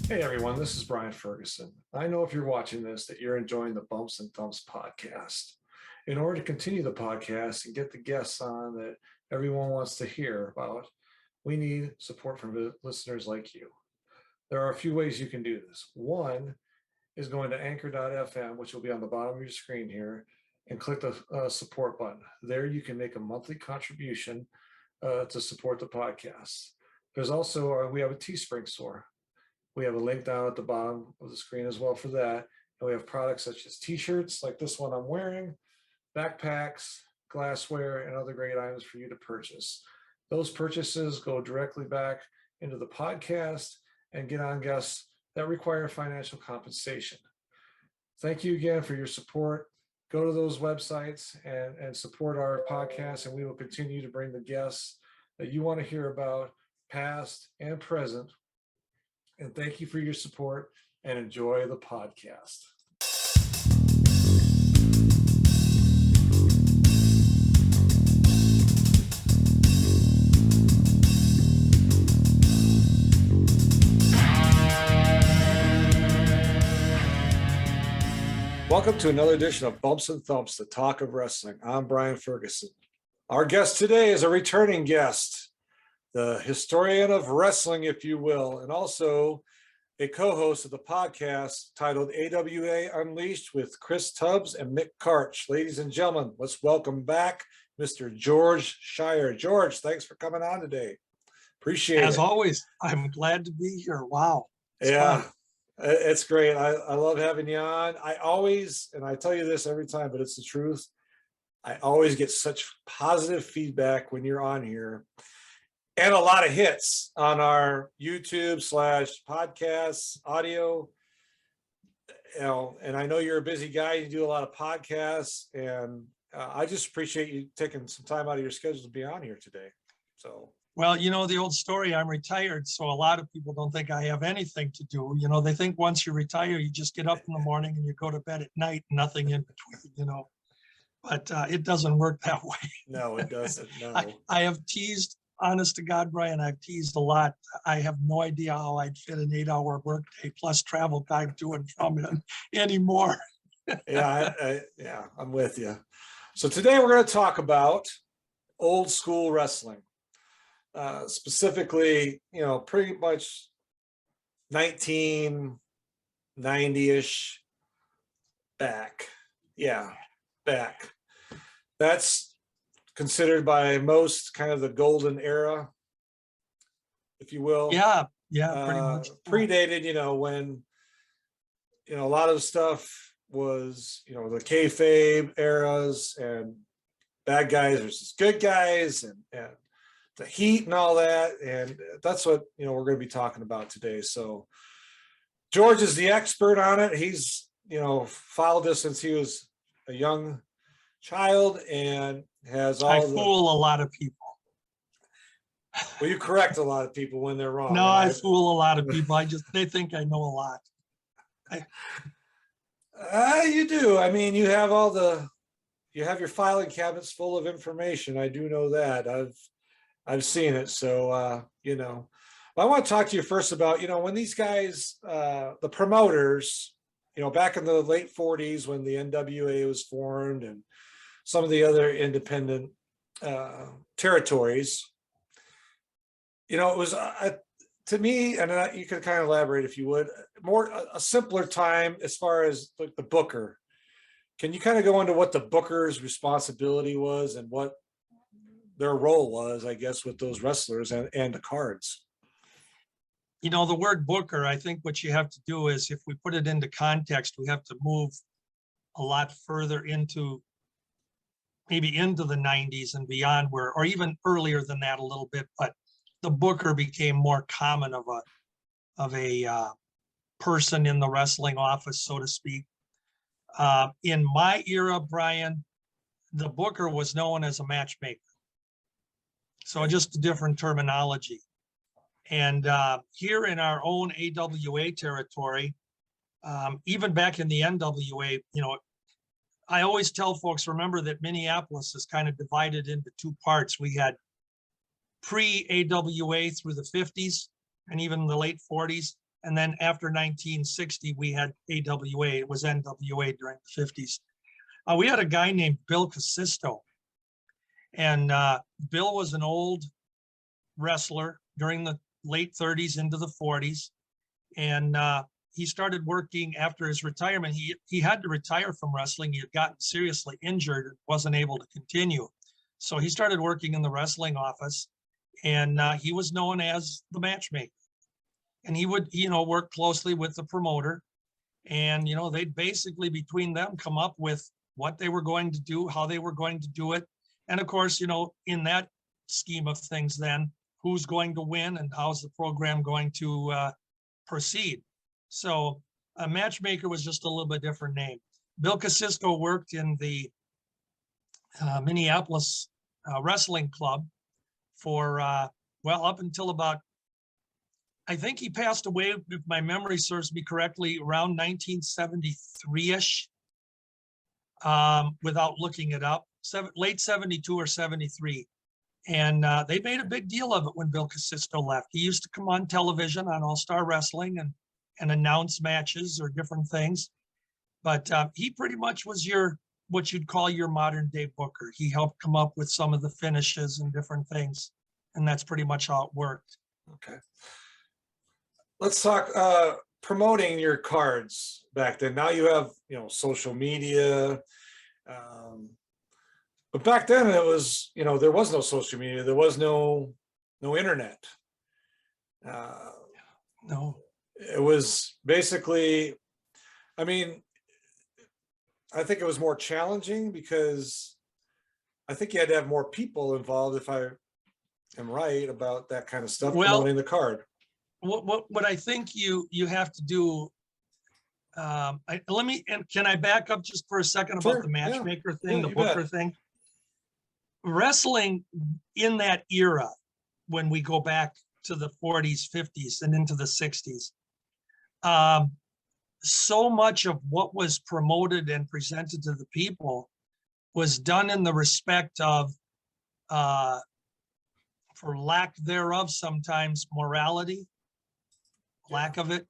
Hey everyone, this is Brian Ferguson. I know if you're watching this that you're enjoying the Bumps and Thumps podcast. In order to continue the podcast and get the guests on that everyone wants to hear about, we need support from listeners like you. There are a few ways you can do this. One is going to anchor.fm, which will be on the bottom of your screen here, and click the support button. There you can make a monthly contribution to support the podcast. There's also, we have a Teespring store. We have a link down at the bottom of the screen as well for that. And we have products such as t-shirts like this one I'm wearing, backpacks, glassware, and other great items for you to purchase. Those purchases go directly back into the podcast and get on guests that require financial compensation. Thank you again for your support. Go to those websites and support our podcast, and we will continue to bring the guests that you want to hear about, past and present. And thank you for your support and enjoy the podcast. Welcome to another edition of Bumps and Thumps, the talk of wrestling. I'm Brian Ferguson. Our guest today is a returning guest, the historian of wrestling, if you will, and also a co-host of the podcast titled AWA Unleashed with Chris Tubbs and Mick Karch. Ladies and gentlemen, let's welcome back Mr. George Schire. George, thanks for coming on today. Appreciate it. As always, I'm glad to be here. Wow. It's great. I love having you on. I always, and I tell you this every time, but it's the truth, I always get such positive feedback when you're on here. And a lot of hits on our YouTube/podcasts, audio, and I know you're a busy guy. You do a lot of podcasts, and I just appreciate you taking some time out of your schedule to be on here today. So, well, you know, the old story, I'm retired. So a lot of people don't think I have anything to do. You know, they think once you retire, you just get up in the morning and you go to bed at night, nothing in between, you know, but it doesn't work that way. No, it doesn't. No. I have teased. Honest to God, Brian, I've teased a lot. I have no idea how I'd fit an 8-hour workday plus travel time to and from it anymore. I'm with you. So today we're going to talk about old school wrestling, specifically, pretty much 1990-ish back. Yeah, back. That's considered by most kind of the golden era, if you will. Yeah, pretty much. Predated, when, a lot of stuff was, the kayfabe eras and bad guys versus good guys and the heat and all that. And that's what, we're going to be talking about today. So George is the expert on it. He's, followed this since he was a young child and has all. I fool a lot of people. Well, you correct a lot of people when they're wrong. No, I fool a lot of people. They think I know a lot. You do. I mean, you have your filing cabinets full of information. I do know that. I've seen it. So, I want to talk to you first about, when these guys, the promoters, back in the late 40s when the NWA was formed and some of the other independent territories, it was to me, and you could kind of elaborate if you would, more a simpler time as far as like the booker. Can you kind of go into what the booker's responsibility was and what their role was, I guess, with those wrestlers and the cards? The word booker, I think what you have to do is, if we put it into context, we have to move a lot further into the 90s and beyond, or even earlier than that a little bit, but the booker became more common of a person in the wrestling office, so to speak. In my era, Brian, the booker was known as a matchmaker. So just a different terminology. And here in our own AWA territory, even back in the NWA, I always tell folks, remember that Minneapolis is kind of divided into two parts. We had pre-AWA through the 50s and even the late 40s. And then after 1960, we had AWA. It was NWA during the 50s. We had a guy named Bill Casisto. And Bill was an old wrestler during the late 30s into the 40s. And he started working after his retirement. He had to retire from wrestling. He had gotten seriously injured and wasn't able to continue. So he started working in the wrestling office, and he was known as the matchmaker. And he would, work closely with the promoter, and, they'd basically between them come up with what they were going to do, how they were going to do it. And of course, in that scheme of things, then who's going to win and how's the program going to proceed. So a matchmaker was just a little bit different name. Bill Casisto worked in the Minneapolis Wrestling Club for, up until about, I think he passed away, if my memory serves me correctly, around 1973-ish, without looking it up, late 72 or 73. And they made a big deal of it when Bill Casisto left. He used to come on television on All-Star Wrestling and announce matches or different things. But he pretty much was what you'd call your modern day booker. He helped come up with some of the finishes and different things. And that's pretty much how it worked. Okay. Let's talk promoting your cards back then. Now you have, social media. But back then it was, there was no social media. There was no internet. No. It was basically, I think it was more challenging because I think you had to have more people involved, if I am right about that kind of stuff, promoting the card. What I think you have to do, can I back up just for a second about the matchmaker thing, the booker thing? Wrestling in that era, when we go back to the 40s, 50s, and into the 60s, so much of what was promoted and presented to the people was done in the respect of, for lack thereof, sometimes morality, lack of it,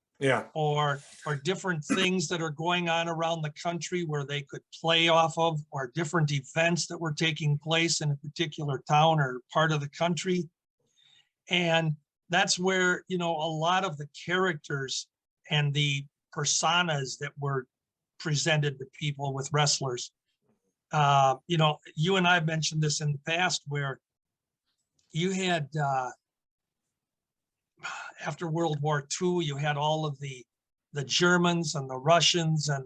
or different things that are going on around the country where they could play off of, or different events that were taking place in a particular town or part of the country. And that's where, a lot of the characters and the personas that were presented to people with wrestlers. You and I mentioned this in the past, where you had, after World War II, you had all of the Germans and the Russians and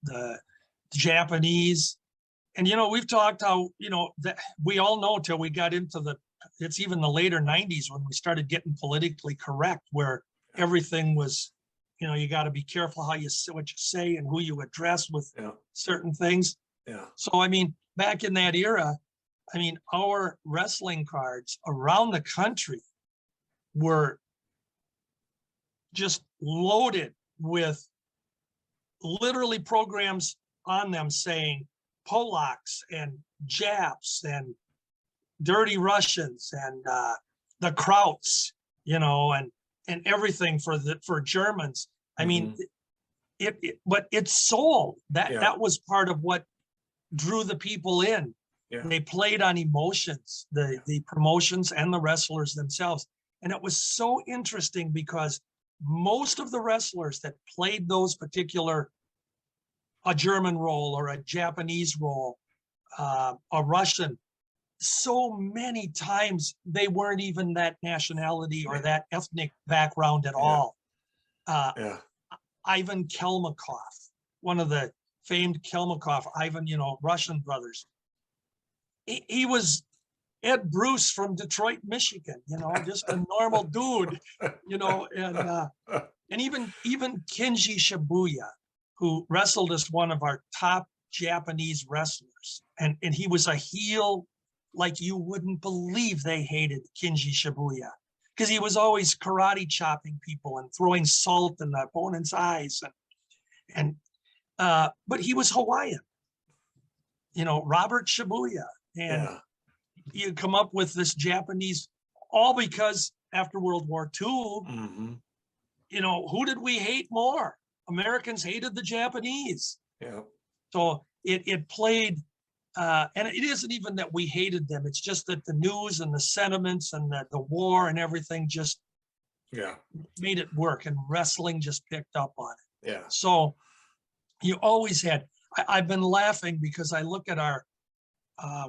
the Japanese. And, we've talked how, that we all know till we got into it's even the later 90s when we started getting politically correct, where everything was, you got to be careful what you say and who you address with certain things. Yeah. So, back in that era, our wrestling cards around the country were just loaded with literally programs on them saying Polacks and Japs and dirty Russians and the Krauts, and everything for Germans. But it sold. That was part of what drew the people in. Yeah. They played on emotions, the promotions and the wrestlers themselves. And it was so interesting because most of the wrestlers that played those particular, a German role or a Japanese role, a Russian, so many times they weren't even that nationality or that ethnic background at all. Ivan Kelmakov, one of the famed Kelmakov, Ivan, Russian brothers. He was Ed Bruce from Detroit, Michigan, just a normal dude, and even Kenji Shibuya, who wrestled as one of our top Japanese wrestlers. And he was a heel like you wouldn't believe. They hated Kenji Shibuya because he was always karate chopping people and throwing salt in the opponent's eyes. But he was Hawaiian, Robert Shibuya. And you come up with this Japanese, all because after World War II, who did we hate more? Americans hated the Japanese. Yeah. So it played, and it isn't even that we hated them. It's just that the news and the sentiments and the war and everything just made it work, and wrestling just picked up on it. Yeah. So you always had, I've been laughing because I look at our,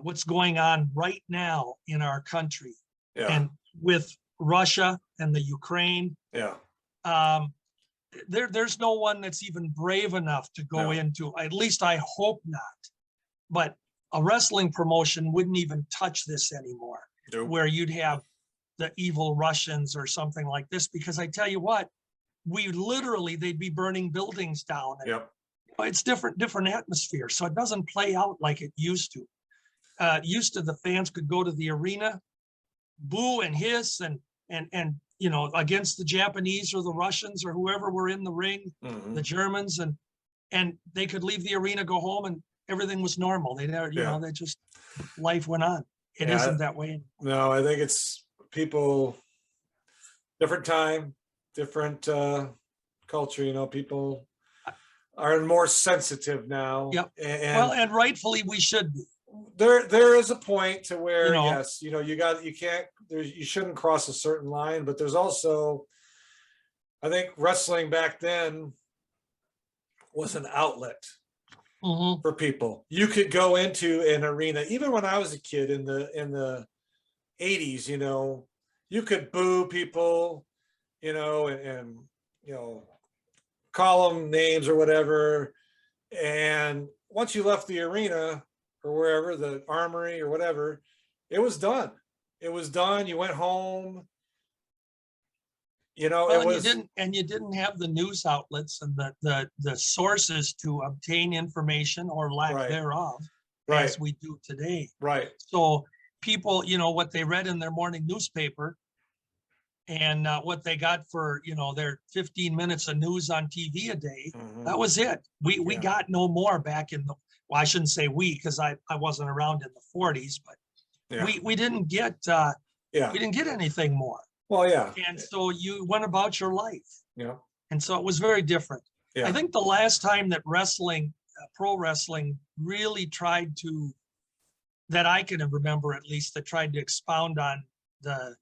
what's going on right now in our country and with Russia and the Ukraine. Yeah. There's no one that's even brave enough to go into, at least I hope not, but a wrestling promotion wouldn't even touch this anymore, where you'd have the evil Russians or something like this, because I tell you what, they'd be burning buildings down. And, it's different atmosphere. So it doesn't play out like it used to. The fans could go to the arena, boo and hiss and against the Japanese or the Russians or whoever were in the ring, the Germans, and they could leave the arena, go home, and everything was normal. They life went on. It isn't that way anymore. No, I think it's people, different time, different culture, people are more sensitive now. Yep. And rightfully we should be. There is a point to where you shouldn't cross a certain line, but there's also, I think wrestling back then was an outlet for people. You could go into an arena, even when I was a kid in the 80s, you could boo people, and call them names or whatever. And once you left the arena or wherever, the armory or whatever, it was done. You went home. You didn't have the news outlets and the sources to obtain information or lack thereof, as we do today. Right. So people, what they read in their morning newspaper and what they got for, their 15 minutes of news on TV a day, that was it. We got no more back in the, well, I shouldn't say we, because I wasn't around in the 40s, but we didn't get we didn't get anything more. Well, yeah. And so you went about your life. Yeah. And so it was very different. Yeah. I think the last time that pro wrestling really tried to, that I can remember at least, that tried to expound on the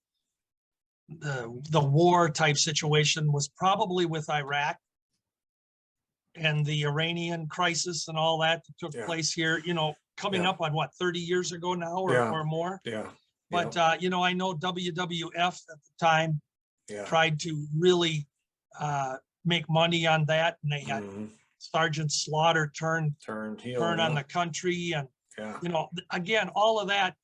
war type situation was probably with Iraq and the Iranian crisis and all that took place here, coming up on 30 years ago now or more. Yeah. But, I know WWF at the time tried to really make money on that. And they had Sergeant Slaughter turn on the country. And, again, all of that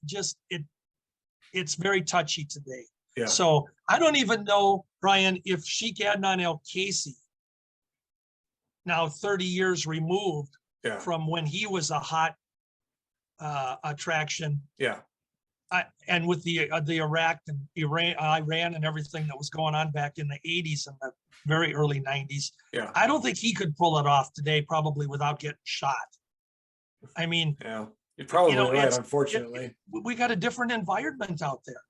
it's very touchy today. Yeah. So I don't even know, Brian, if Sheik Adnan El-Casey, now 30 years removed from when he was a hot attraction. Yeah. And with the Iraq and Iran and everything that was going on back in the 80s and the very early 90s, I don't think he could pull it off today, probably without getting shot. I mean, you're probably right. Unfortunately, we got a different environment out there.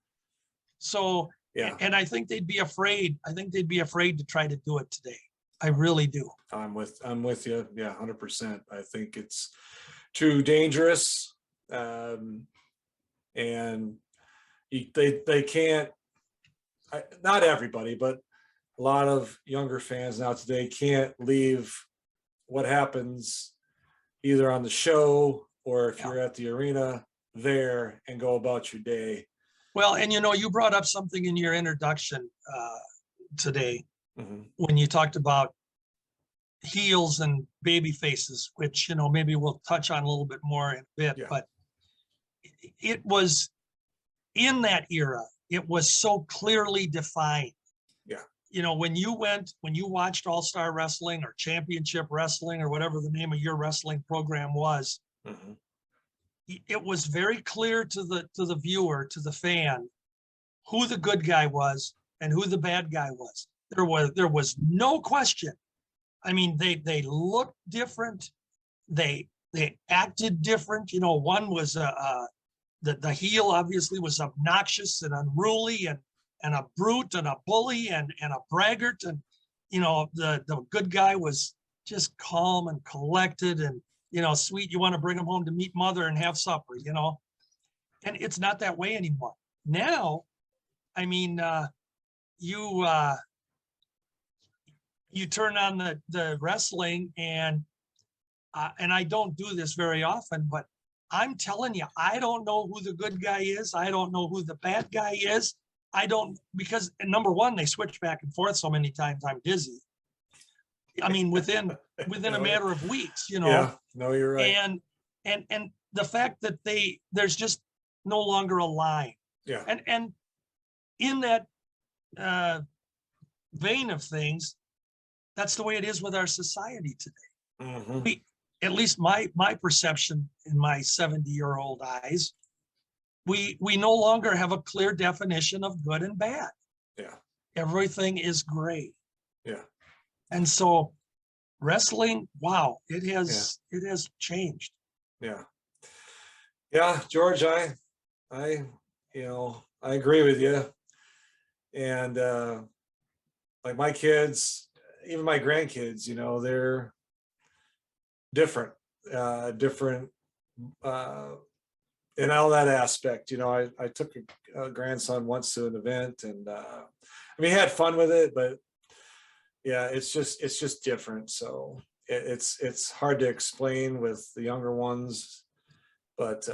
So, and I think they'd be afraid. I think they'd be afraid to try to do it today. I really do. I'm with you. Yeah, 100%. I think it's too dangerous. And they can't, not everybody, but a lot of younger fans now today can't leave what happens either on the show or if you're at the arena there and go about your day. Well, and you brought up something in your introduction today when you talked about heels and baby faces, which, maybe we'll touch on a little bit more in a bit, but it was in that era, it was so clearly defined. Yeah. When you watched All-Star Wrestling or Championship Wrestling or whatever the name of your wrestling program was, it was very clear to the viewer, to the fan, who the good guy was and who the bad guy was. There was no question. I mean, they looked different. They acted different. One was the heel obviously was obnoxious and unruly and a brute and a bully and a braggart, the good guy was just calm and collected and, sweet. You want to bring him home to meet mother and have supper, and it's not that way anymore. Now, I mean, you turn on the wrestling and I don't do this very often, but I'm telling you, I don't know who the good guy is. I don't know who the bad guy is. Because number one, they switch back and forth so many times. I'm dizzy. I mean, within a matter of weeks, Yeah, no, you're right. And the fact that there's just no longer a line. Yeah. And in that vein of things, that's the way it is with our society today. Mm-hmm. At least my perception in my 70-year-old eyes, we no longer have a clear definition of good and bad. Yeah. Everything is gray. Yeah. And so wrestling, wow, it has changed. Yeah. Yeah, George, I agree with you. And like my kids, even my grandkids, they're different in all that aspect. I took a grandson once to an event, and he had fun with it, but yeah, it's just different. So it's hard to explain with the younger ones, but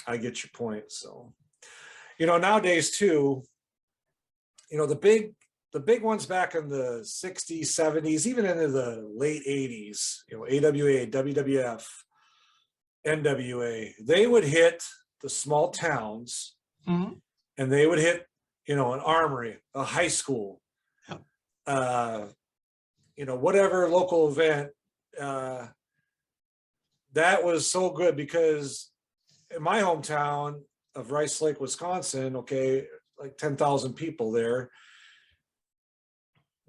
I get your point. So nowadays too, the big ones back in the 60s, 70s, even into the late 80s, AWA, WWF, NWA, they would hit the small towns, mm-hmm. and they would hit, an armory, a high school, whatever local event. That was so good because in my hometown of Rice Lake, Wisconsin, okay, like 10,000 people there.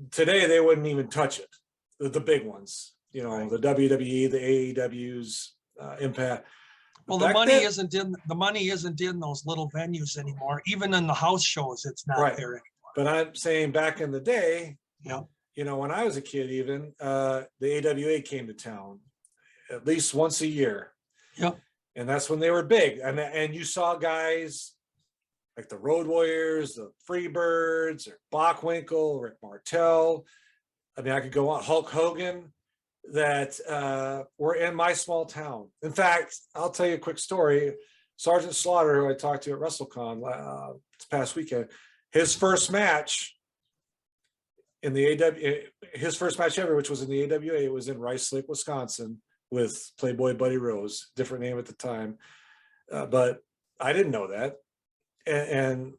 Today, they wouldn't even touch it. The big ones, Right. The WWE, the AEWs, Impact. Well, the money isn't in those little venues anymore. Even in the house shows, it's not right. there anymore. But I'm saying back in the day, yeah, when I was a kid, even the AWA came to town at least once a year. Yep. And that's when they were big. And you saw guys like the Road Warriors, the Freebirds, or Bockwinkel, Rick Martel. I could go on, Hulk Hogan, that were in my small town. In fact, I'll tell you a quick story. Sergeant Slaughter, who I talked to at WrestleCon this past weekend, his first match in the his first match ever, which was in the AWA, was in Rice Lake, Wisconsin, with Playboy Buddy Rose, different name at the time. But I didn't know that. And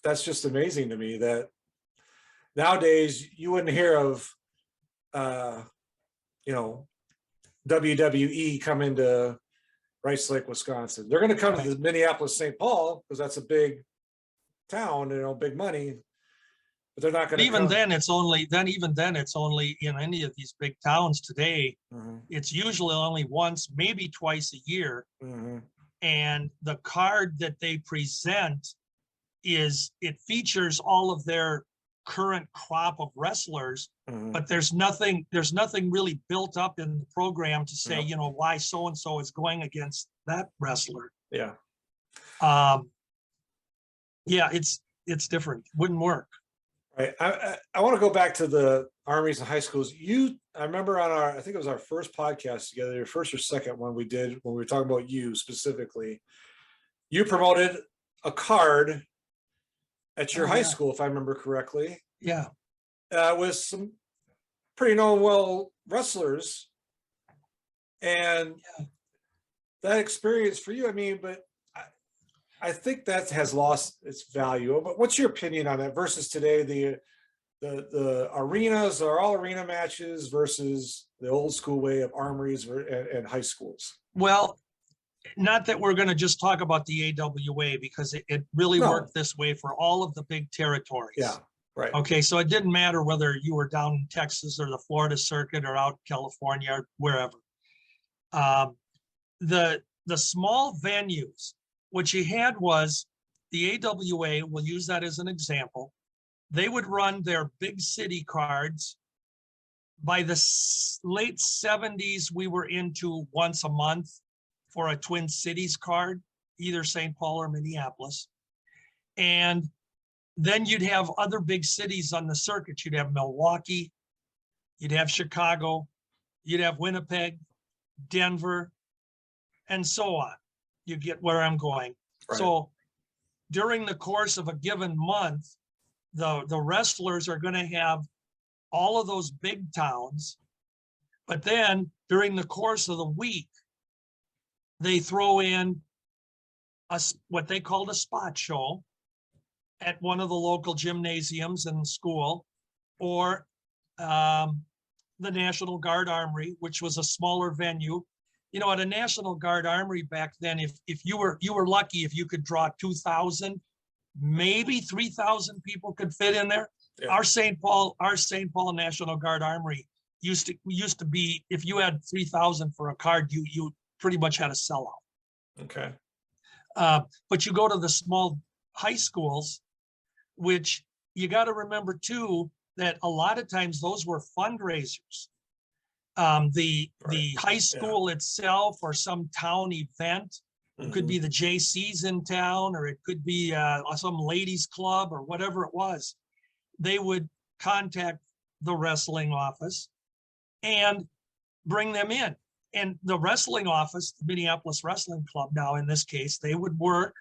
that's just amazing to me that nowadays you wouldn't hear of, WWE come into Rice Lake, Wisconsin. They're going to come to the Minneapolis, St. Paul, because that's a big town, big money. But they're not going to. Even then, it's only in any of these big towns today. Mm-hmm. It's usually only once, maybe twice a year. Mm-hmm. And the card that they present it features all of their current crop of wrestlers, mm-hmm. but there's nothing really built up in the program to say, why so-and-so is going against that wrestler. Yeah. It's different. Wouldn't work. Right. I want to go back to the armies and high schools. I remember on I think it was our first podcast together, your first or second one we did, when we were talking about you specifically, you promoted a card at your high school, if I remember correctly. Yeah. With some pretty known wrestlers. And that experience for you, but I think that has lost its value. But what's your opinion on that versus today? The arenas are all arena matches versus the old school way of armories and high schools. Well, not that we're going to just talk about the AWA, because it really worked this way for all of the big territories. Yeah, right. Okay, so it didn't matter whether you were down in Texas or the Florida circuit or out in California or wherever. The small venues, what you had was the AWA, we'll use that as an example. they would run their big city cards. By the late 70s, we were into once a month for a Twin Cities card, either St. Paul or Minneapolis. And then you'd have other big cities on the circuit. You'd have Milwaukee, you'd have Chicago, you'd have Winnipeg, Denver, and so on. You get where I'm going. Right. So during the course of a given month, the wrestlers are going to have all of those big towns, but then during the course of the week, they throw in what they called a spot show at one of the local gymnasiums in the school, or the National Guard Armory, which was a smaller venue. You know, at a National Guard Armory back then, if you were lucky if you could draw 2,000, maybe 3,000 people could fit in there. Yeah. Our St. Paul National Guard Armory used to be, if you had 3,000 for a card, you pretty much had a sellout. Okay. But you go to the small high schools, which you got to remember too, that a lot of times those were fundraisers. The high school itself, or some town event, it could be the JC's in town, or it could be some ladies club or whatever it was. They would contact the wrestling office and bring them in. And the wrestling office, the Minneapolis Wrestling Club now in this case, they would work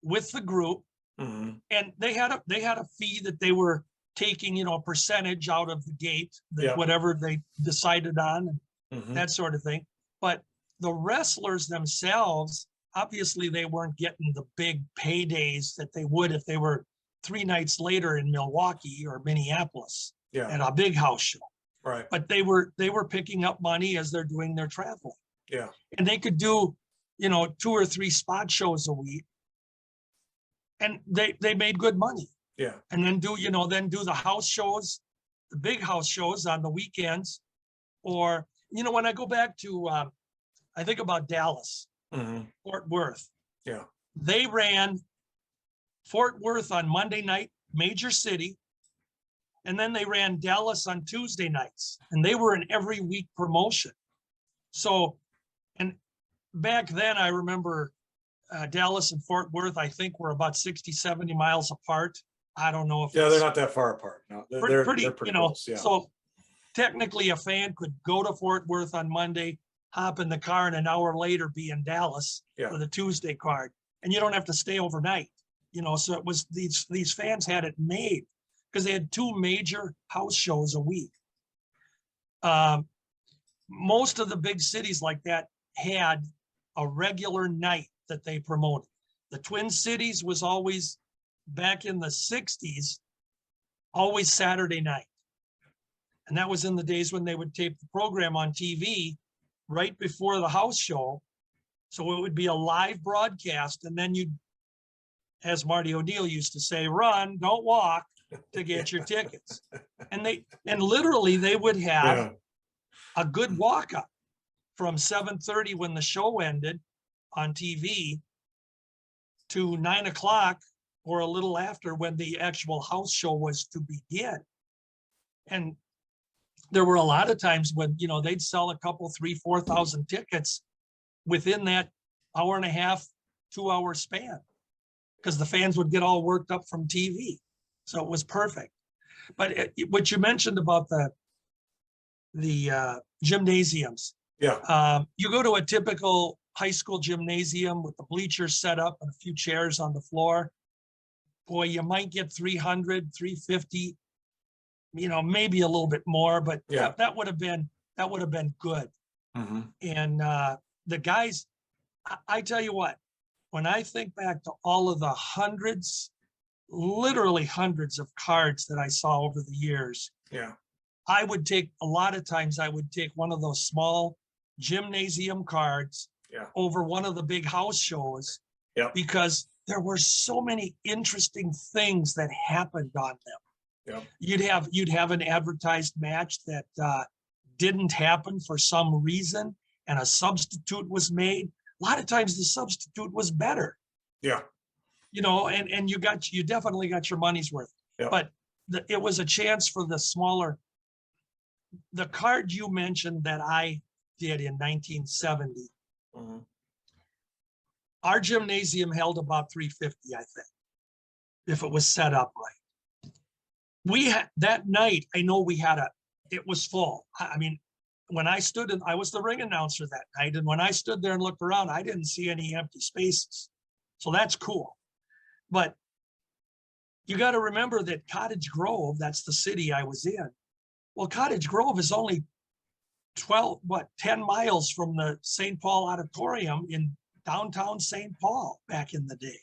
with the group, and they had a fee that they were taking, a percentage out of the gate, whatever they decided on, and that sort of thing. But the wrestlers themselves, obviously they weren't getting the big paydays that they would if they were 3 nights later in Milwaukee or Minneapolis at a big house show. Right. But they were picking up money as they're doing their traveling. Yeah. And they could do, 2 or 3 spot shows a week, and they made good money. Yeah. And then do the house shows, the big house shows on the weekends. Or, when I go back to, I think about Dallas, Fort Worth. Yeah. They ran Fort Worth on Monday night, major city. And then they ran Dallas on Tuesday nights, and they were an every week promotion. So, and back then I remember Dallas and Fort Worth, I think, were about 60, 70 miles apart. I don't know if they're not that far apart. No, they're pretty close. Yeah. So technically a fan could go to Fort Worth on Monday, hop in the car, and an hour later be in Dallas for the Tuesday card. And you don't have to stay overnight. So it was these fans had it made because they had 2 major house shows a week. Most of the big cities like that had a regular night that they promoted. The Twin Cities was always, back in the 60s, always Saturday night. And that was in the days when they would tape the program on TV right before the house show. So it would be a live broadcast, and then you'd, as Marty O'Neill used to say, run, don't walk, to get your tickets. And literally they would have a good walk up from 7:30 when the show ended on TV to 9 o'clock or a little after when the actual house show was to begin. And there were a lot of times when, they'd sell a couple, 3,000, 4,000 tickets within that hour and a half, 2 hour span, because the fans would get all worked up from TV. So it was perfect. But what you mentioned about the gymnasiums. Yeah. You go to a typical high school gymnasium with the bleachers set up and a few chairs on the floor. Boy, you might get 300, 350, maybe a little bit more, but that would have been good. And the guys, I tell you what, when I think back to all of the literally hundreds of cards that I saw over the years, I would take one of those small gymnasium cards over one of the big house shows, because there were so many interesting things that happened on them. You'd have an advertised match that didn't happen for some reason, and a substitute was made. A lot of times the substitute was better. And you definitely got your money's worth. But it was a chance for the smaller, the card you mentioned that I did in 1970. Mhm. Our gymnasium held about 350, I think, if it was set up right. We had that night, I know it was full. I mean, when I stood I was the ring announcer that night. And when I stood there and looked around, I didn't see any empty spaces. So that's cool. But you got to remember that Cottage Grove, that's the city I was in. Well, Cottage Grove is only 10 miles from the St. Paul Auditorium in downtown St. Paul back in the day.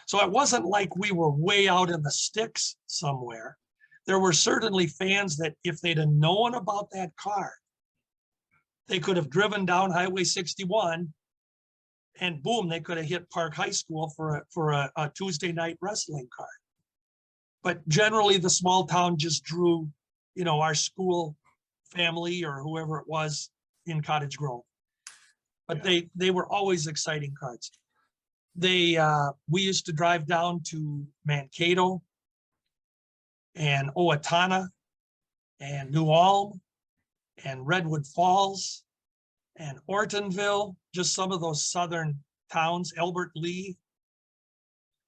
So it wasn't like we were way out in the sticks somewhere. There were certainly fans that if they'd have known about that card, they could have driven down Highway 61 and boom, they could have hit Park High School for a Tuesday night wrestling card. But generally the small town just drew, our school family or whoever it was in Cottage Grove. But they were always exciting cards. We used to drive down to Mankato and Owatonna and New Ulm and Redwood Falls and Ortonville, just some of those southern towns, Albert Lee.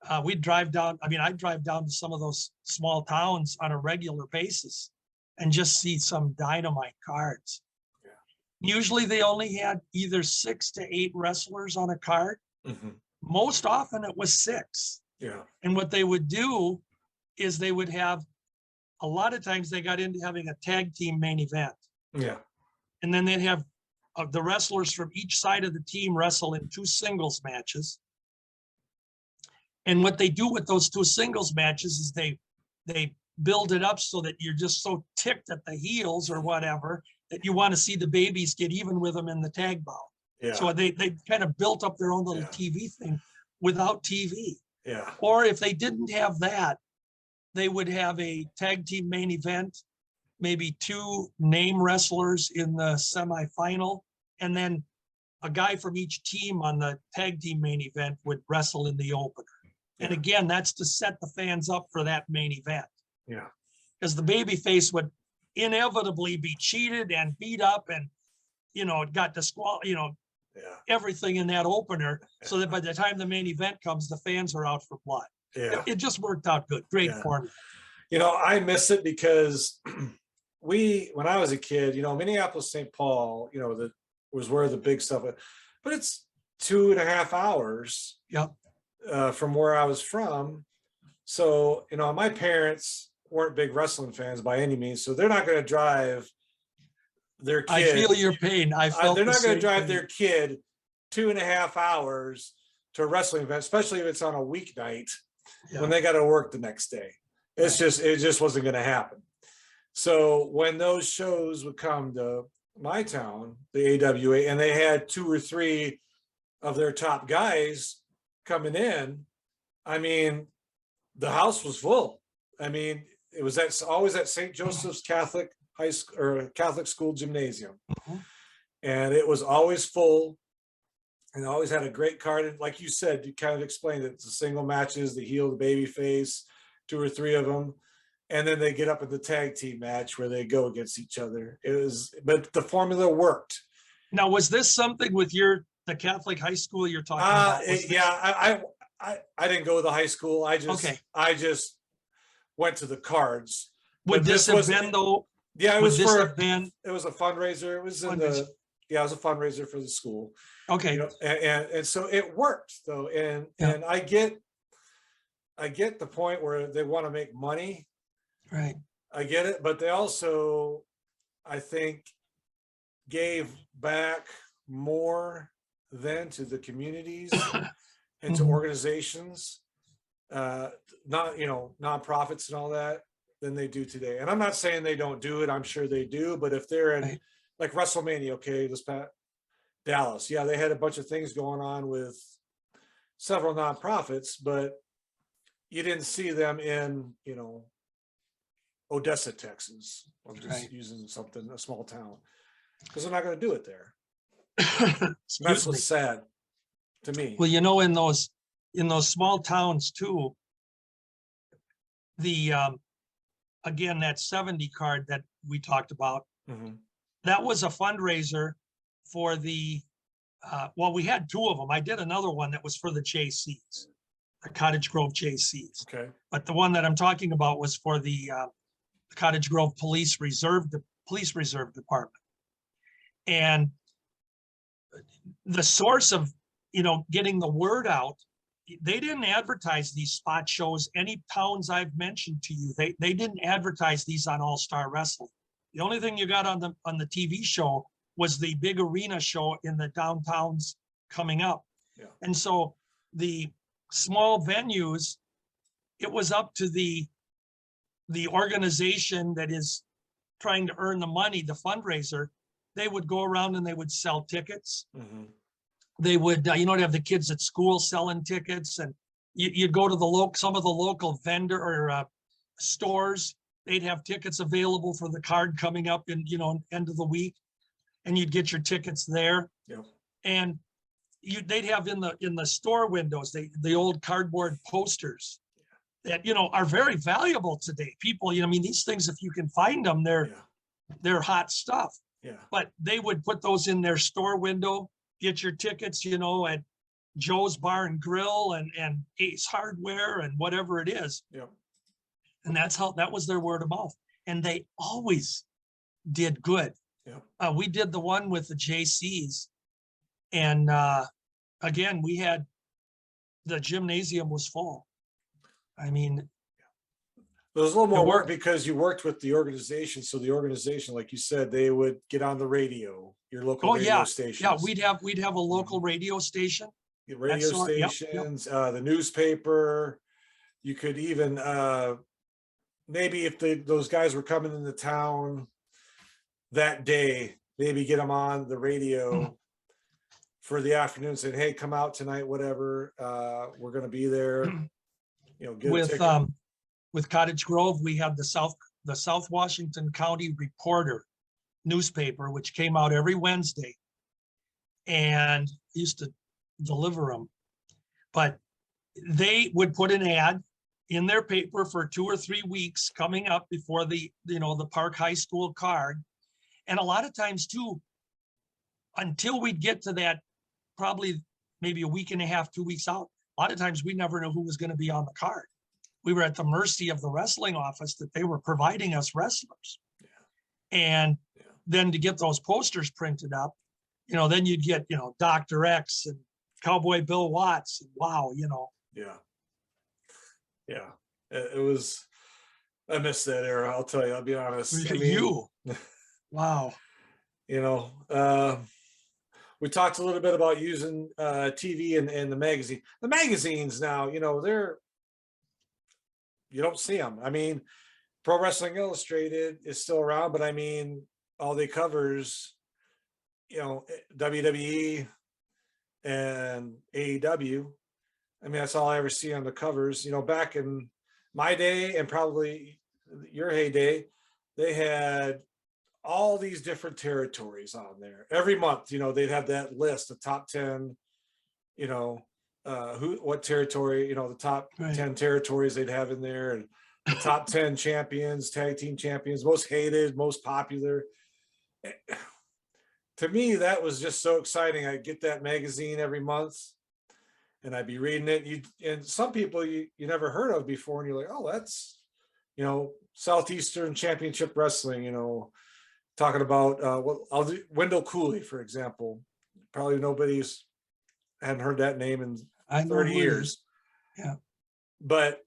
I'd drive down to some of those small towns on a regular basis and just see some dynamite cards. Yeah. Usually they only had either 6 to 8 wrestlers on a card. Mm-hmm. Most often it was 6. Yeah. And what they would do is they would have, a lot of times they got into having a tag team main event. Yeah. And then they'd have the wrestlers from each side of the team wrestle in 2 singles matches. And what they do with those 2 singles matches is they build it up so that you're just so ticked at the heels or whatever that you want to see the babies get even with them in the tag bout. Yeah. So they kind of built up their own little TV thing without TV. Yeah. Or if they didn't have that, they would have a tag team main event, maybe 2 name wrestlers in the semifinal, and then a guy from each team on the tag team main event would wrestle in the opener. And again, that's to set the fans up for that main event. Yeah. Because the babyface would inevitably be cheated and beat up and, it got everything in that opener, so that by the time the main event comes, the fans are out for blood. Yeah. It just worked out good. Great formula. I miss it because when I was a kid, Minneapolis, St. Paul, that was where the big stuff was, but it's 2.5 hours from where I was from. So, my parents weren't big wrestling fans by any means, so they're not going to drive their kid. I feel your pain. They're not going to drive their kid 2.5 hours to a wrestling event, especially if it's on a weeknight when they got to work the next day. It just wasn't going to happen. So when those shows would come to my town, the AWA, and they had 2 or 3 of their top guys coming in, I mean, the house was full. I mean, it was always at St. Joseph's Catholic High School or Catholic School Gymnasium. Mm-hmm. And it was always full and always had a great card. And like you said, you kind of explained it. It's the single matches, the heel, the baby face, 2 or 3 of them. And then they get up in the tag team match where they go against each other. But the formula worked. Now, was this something with the Catholic high school you're talking about? I didn't go to the high school. I just went to the cards. Would this have been though? Yeah, it was a fundraiser. It was it was a fundraiser for the school. Okay. And so it worked though. And I get the point where they want to make money. Right. I get it, but they also, I think, gave back more than to the communities and to organizations, nonprofits and all that, than they do today. And I'm not saying they don't do it. I'm sure they do. But if they're in like WrestleMania, Dallas, they had a bunch of things going on with several nonprofits, but you didn't see them in, Odessa, Texas. I'm just using a small town, because they're not going to do it there. That's what's sad to me. Well, in those small towns too, the again, that 70 card that we talked about, Mhm. that was a fundraiser for the, well, we had two of them. I did another one that was for the JCs, the Cottage Grove JCs. Okay. But the one that I'm talking about was for the Cottage Grove Police Reserve Department. And the source of, getting the word out, they didn't advertise these spot shows. Any towns I've mentioned to you, they didn't advertise these on All Star Wrestling. The only thing you got on the TV show was the big arena show in the downtowns coming up. Yeah. And so the small venues, it was up to the organization that is trying to earn the money, the fundraiser. They would go around and they would sell tickets. Mhm. They would, they have the kids at school selling tickets, and you'd go to some of the local vendor or stores. They'd have tickets available for the card coming up in, end of the week, and you'd get your tickets there. Yeah. And they'd have in the store windows, the old cardboard posters that, are very valuable today. People, these things, if you can find them, they're hot stuff. Yeah. But they would put those in their store window, get your tickets, at Joe's Bar and Grill and Ace Hardware and whatever it is. Yeah. And that was their word of mouth. And they always did good. Yeah. We did the one with the JCs. And again, the gymnasium was full. I mean, There was a little more work because you worked with the organization. So the organization, like you said, they would get on the radio, your local radio stations. Yeah, we'd have a local radio station. The radio stations, the newspaper. You could even maybe if those guys were coming into town that day, maybe get them on the radio for the afternoon, saying, "Hey, come out tonight, whatever. We're going to be there." Get a ticket. With Cottage Grove, we had the South Washington County Reporter newspaper, which came out every Wednesday, and used to deliver them. But they would put an ad in their paper for 2 or 3 weeks coming up before the Park High School card. And a lot of times too, until we'd get to that, probably maybe a week and a half, 2 weeks out, a lot of times we never knew who was going to be on the card. We were at the mercy of the wrestling office that they were providing us wrestlers. Yeah. And then to get those posters printed up, then you'd get, Dr. X and Cowboy Bill Watts. And wow, Yeah. Yeah. It was, I miss that era. I'll tell you, I'll be honest. Wow. We talked a little bit about using TV and the magazine. The magazines now, you don't see them. I mean, Pro Wrestling Illustrated is still around, but I mean, all the covers, WWE and AEW. I mean, that's all I ever see on the covers. Back in my day and probably your heyday, they had all these different territories on there. Every month, they'd have that list, the top 10, what territory, the top 10 territories they'd have in there, and the top 10 champions, tag team champions, most hated, most popular. To me, that was just so exciting. I'd get that magazine every month and I'd be reading it. And some people you never heard of before, and you're like, oh, that's, Southeastern Championship Wrestling, talking about I'll do Wendell Cooley, for example. Probably nobody's hadn't heard that name in 30 years. Yeah. But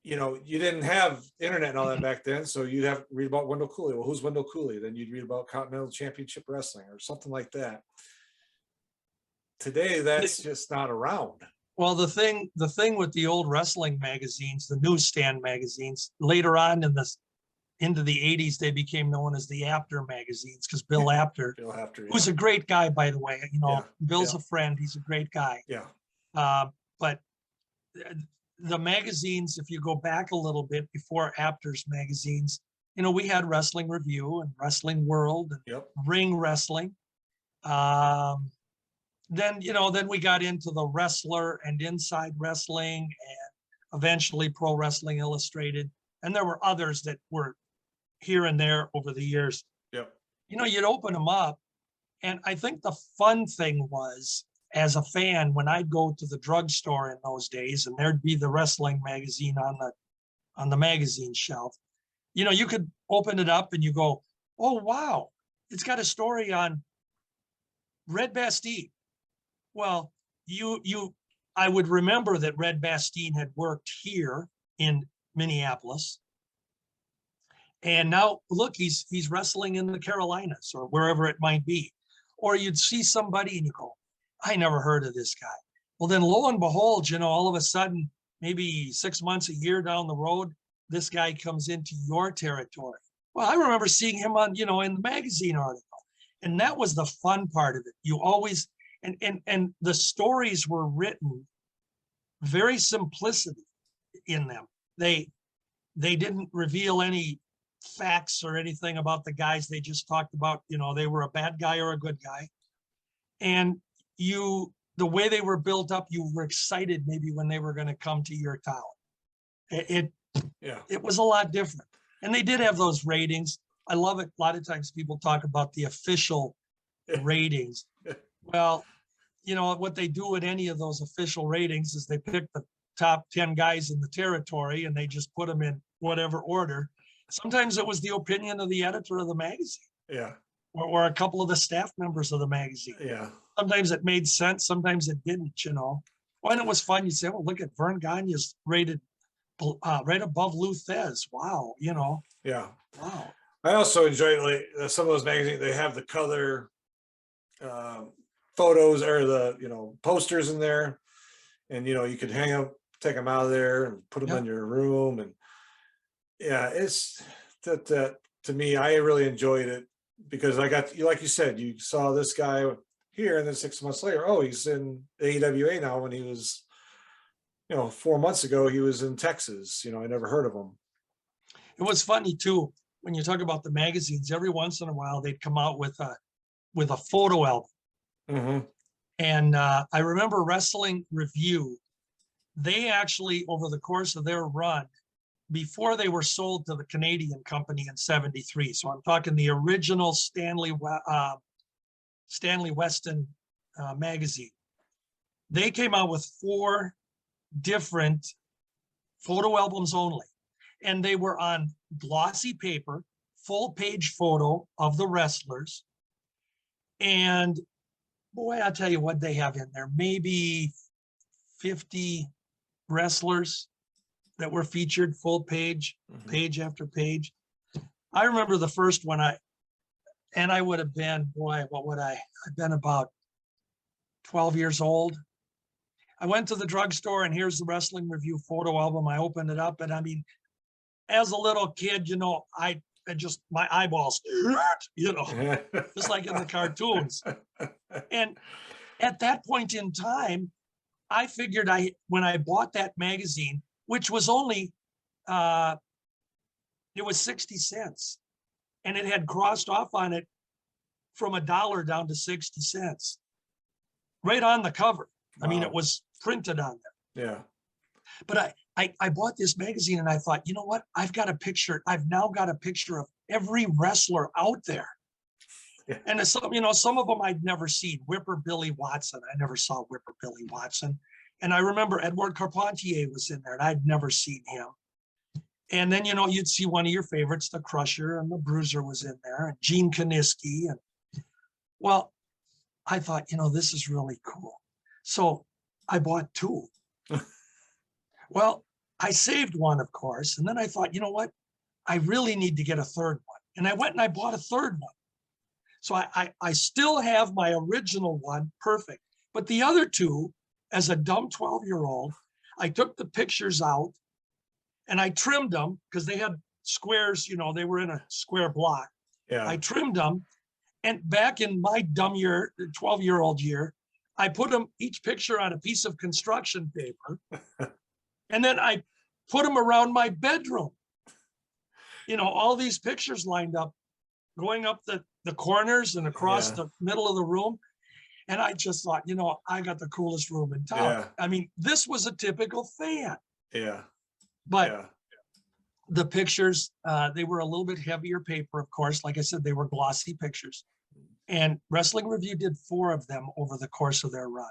you didn't have internet and all that back then, so you'd have to read about Wendell Cooley. Well, who's Wendell Cooley? Then you'd read about Continental Championship Wrestling or something like that. Today, that's just not around. Well, the thing with the old wrestling magazines, the newsstand magazines, later on into the 80s, they became known as the Apter magazines, because Bill Apter, who's a great guy, by the way, Bill's a friend. He's a great guy. Yeah. But the magazines, if you go back a little bit before Apter's magazines, we had Wrestling Review and Wrestling World and Ring Wrestling. Then we got into the Wrestler and Inside Wrestling, and eventually Pro Wrestling Illustrated. and there were others that were here and there over the years. Yep. You'd open them up. And I think the fun thing was, as a fan, when I'd go to the drugstore in those days, and there'd be the wrestling magazine on the magazine shelf, you could open it up and you go, oh, wow, it's got a story on Red Bastien. Well, I would remember that Red Bastien had worked here in Minneapolis. And now look, he's wrestling in the Carolinas or wherever it might be. Or you'd see somebody and you go, I never heard of this guy. Well, then lo and behold, all of a sudden, maybe 6 months, a year down the road, this guy comes into your territory. Well, I remember seeing him on, in the magazine article. And that was the fun part of it. You always, and the stories were written very simplicity in them. They didn't reveal any facts or anything about the guys. They just talked about, they were a bad guy or a good guy. And the way they were built up, you were excited maybe when they were going to come to your town. It was a lot different. And they did have those ratings. I love it. A lot of times people talk about the official ratings. Well, what they do at any of those official ratings is they pick the top 10 guys in the territory and they just put them in whatever order. Sometimes it was the opinion of the editor of the magazine. Yeah. Or a couple of the staff members of the magazine. Yeah. Sometimes it made sense. Sometimes it didn't, Well, and it was fun. You say, well, look at Vern Gagne's rated right above Lou Thez. Wow. Yeah. Wow. I also enjoy some of those magazines. They have the color photos or the posters in there, and you could take them out of there and put them in your room. And it's that to me, I really enjoyed it because I got, like you said, you saw this guy here, and then 6 months later, oh, he's in AWA now. When he was 4 months ago, he was in Texas. I never heard of him. It was funny too when you talk about the magazines. Every once in a while, they'd come out with a photo album. Mm-hmm. And I remember Wrestling Review. They actually, over the course of their run, before they were sold to the Canadian company in '73. So I'm talking the original Stanley Weston magazine. They came out with 4 different photo albums only. And they were on glossy paper, full page photo of the wrestlers. And boy, I'll tell you what they have in there, maybe 50 wrestlers that were featured full page, page after page. I remember the first one I would have been, I've been about 12 years old. I went to the drugstore and here's the Wrestling Review photo album. I opened it up and I mean, as a little kid, I just, my eyeballs, just like in the cartoons. And at that point in time, I figured when I bought that magazine, which was only, it was 60 cents. And it had crossed off on it from $1 down to 60 cents. Right on the cover. Wow. I mean, it was printed on there. Yeah. But I bought this magazine and I thought, you know what? I've now got a picture of every wrestler out there. Yeah. And some of them I'd never seen. Whipper Billy Watson. I never saw Whipper Billy Watson. And I remember Edward Carpentier was in there and I'd never seen him. And then, you'd see one of your favorites, the Crusher, and the Bruiser was in there, and Gene Kaniski. And well, I thought, this is really cool. So I bought 2. Well, I saved one, of course. And then I thought, you know what? I really need to get a third one. And I went and I bought a third one. So I still have my original one, perfect. But the other 2, as a dumb 12-year-old, I took the pictures out and I trimmed them because they had squares, they were in a square block. Yeah. I trimmed them. And back in my dumb 12-year-old year, I put them each picture on a piece of construction paper. And then I put them around my bedroom. All these pictures lined up, going up the corners and across the middle of the room. And I just thought, I got the coolest room in town. Yeah. I mean, this was a typical fan. Yeah. But The pictures, they were a little bit heavier paper, of course. Like I said, they were glossy pictures. And Wrestling Review did 4 of them over the course of their run.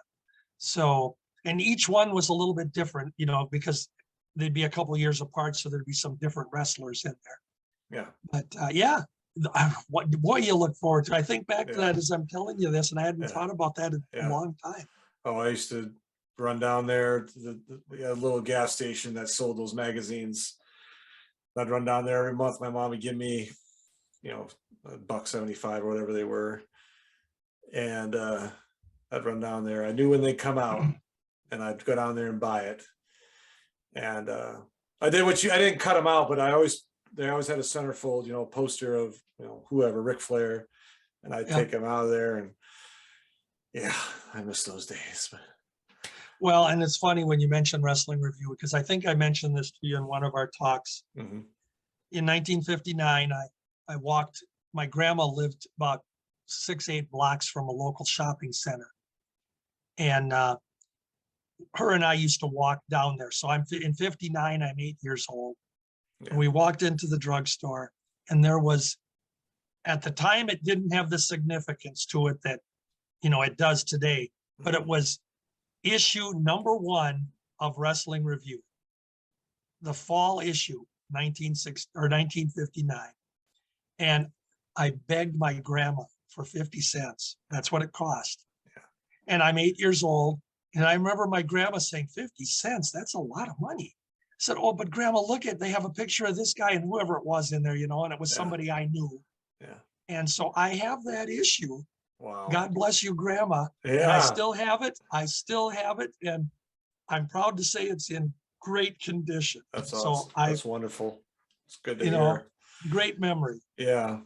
So, and each one was a little bit different, because they'd be a couple of years apart. So there'd be some different wrestlers in there. Yeah. But yeah, what you look forward to. I think back to that as I'm telling you this, and I hadn't thought about that in a long time. Oh, I used to run down there to the little gas station that sold those magazines. I'd run down there every month. My mom would give me, $1.75 or whatever they were. And I'd run down there. I knew when they'd come out, and I'd go down there and buy it. And I did I didn't cut them out, but they always had a centerfold, poster of, whoever, Ric Flair. And I'd take them out of there. And yeah, I miss those days. Well, and it's funny when you mention Wrestling Review, because I think I mentioned this to you in one of our talks. Mm-hmm. In 1959, I walked, my grandma lived about 6-8 blocks from a local shopping center. And her and I used to walk down there. So in 59, I'm 8 years old. Yeah. And we walked into the drugstore, and there was, at the time, it didn't have the significance to it that, it does today, but it was issue number 1 of Wrestling Review, the fall issue, 1959. And I begged my grandma for 50 cents. That's what it cost. Yeah. And I'm 8 years old. And I remember my grandma saying, 50 cents, that's a lot of money. I said, oh, but grandma, look they have a picture of this guy and whoever it was in there, and it was somebody I knew. Yeah. And so I have that issue. Wow. God bless you, grandma. Yeah. And I still have it. And I'm proud to say it's in great condition. That's awesome. That's wonderful. It's good to hear. Great memory. Yeah.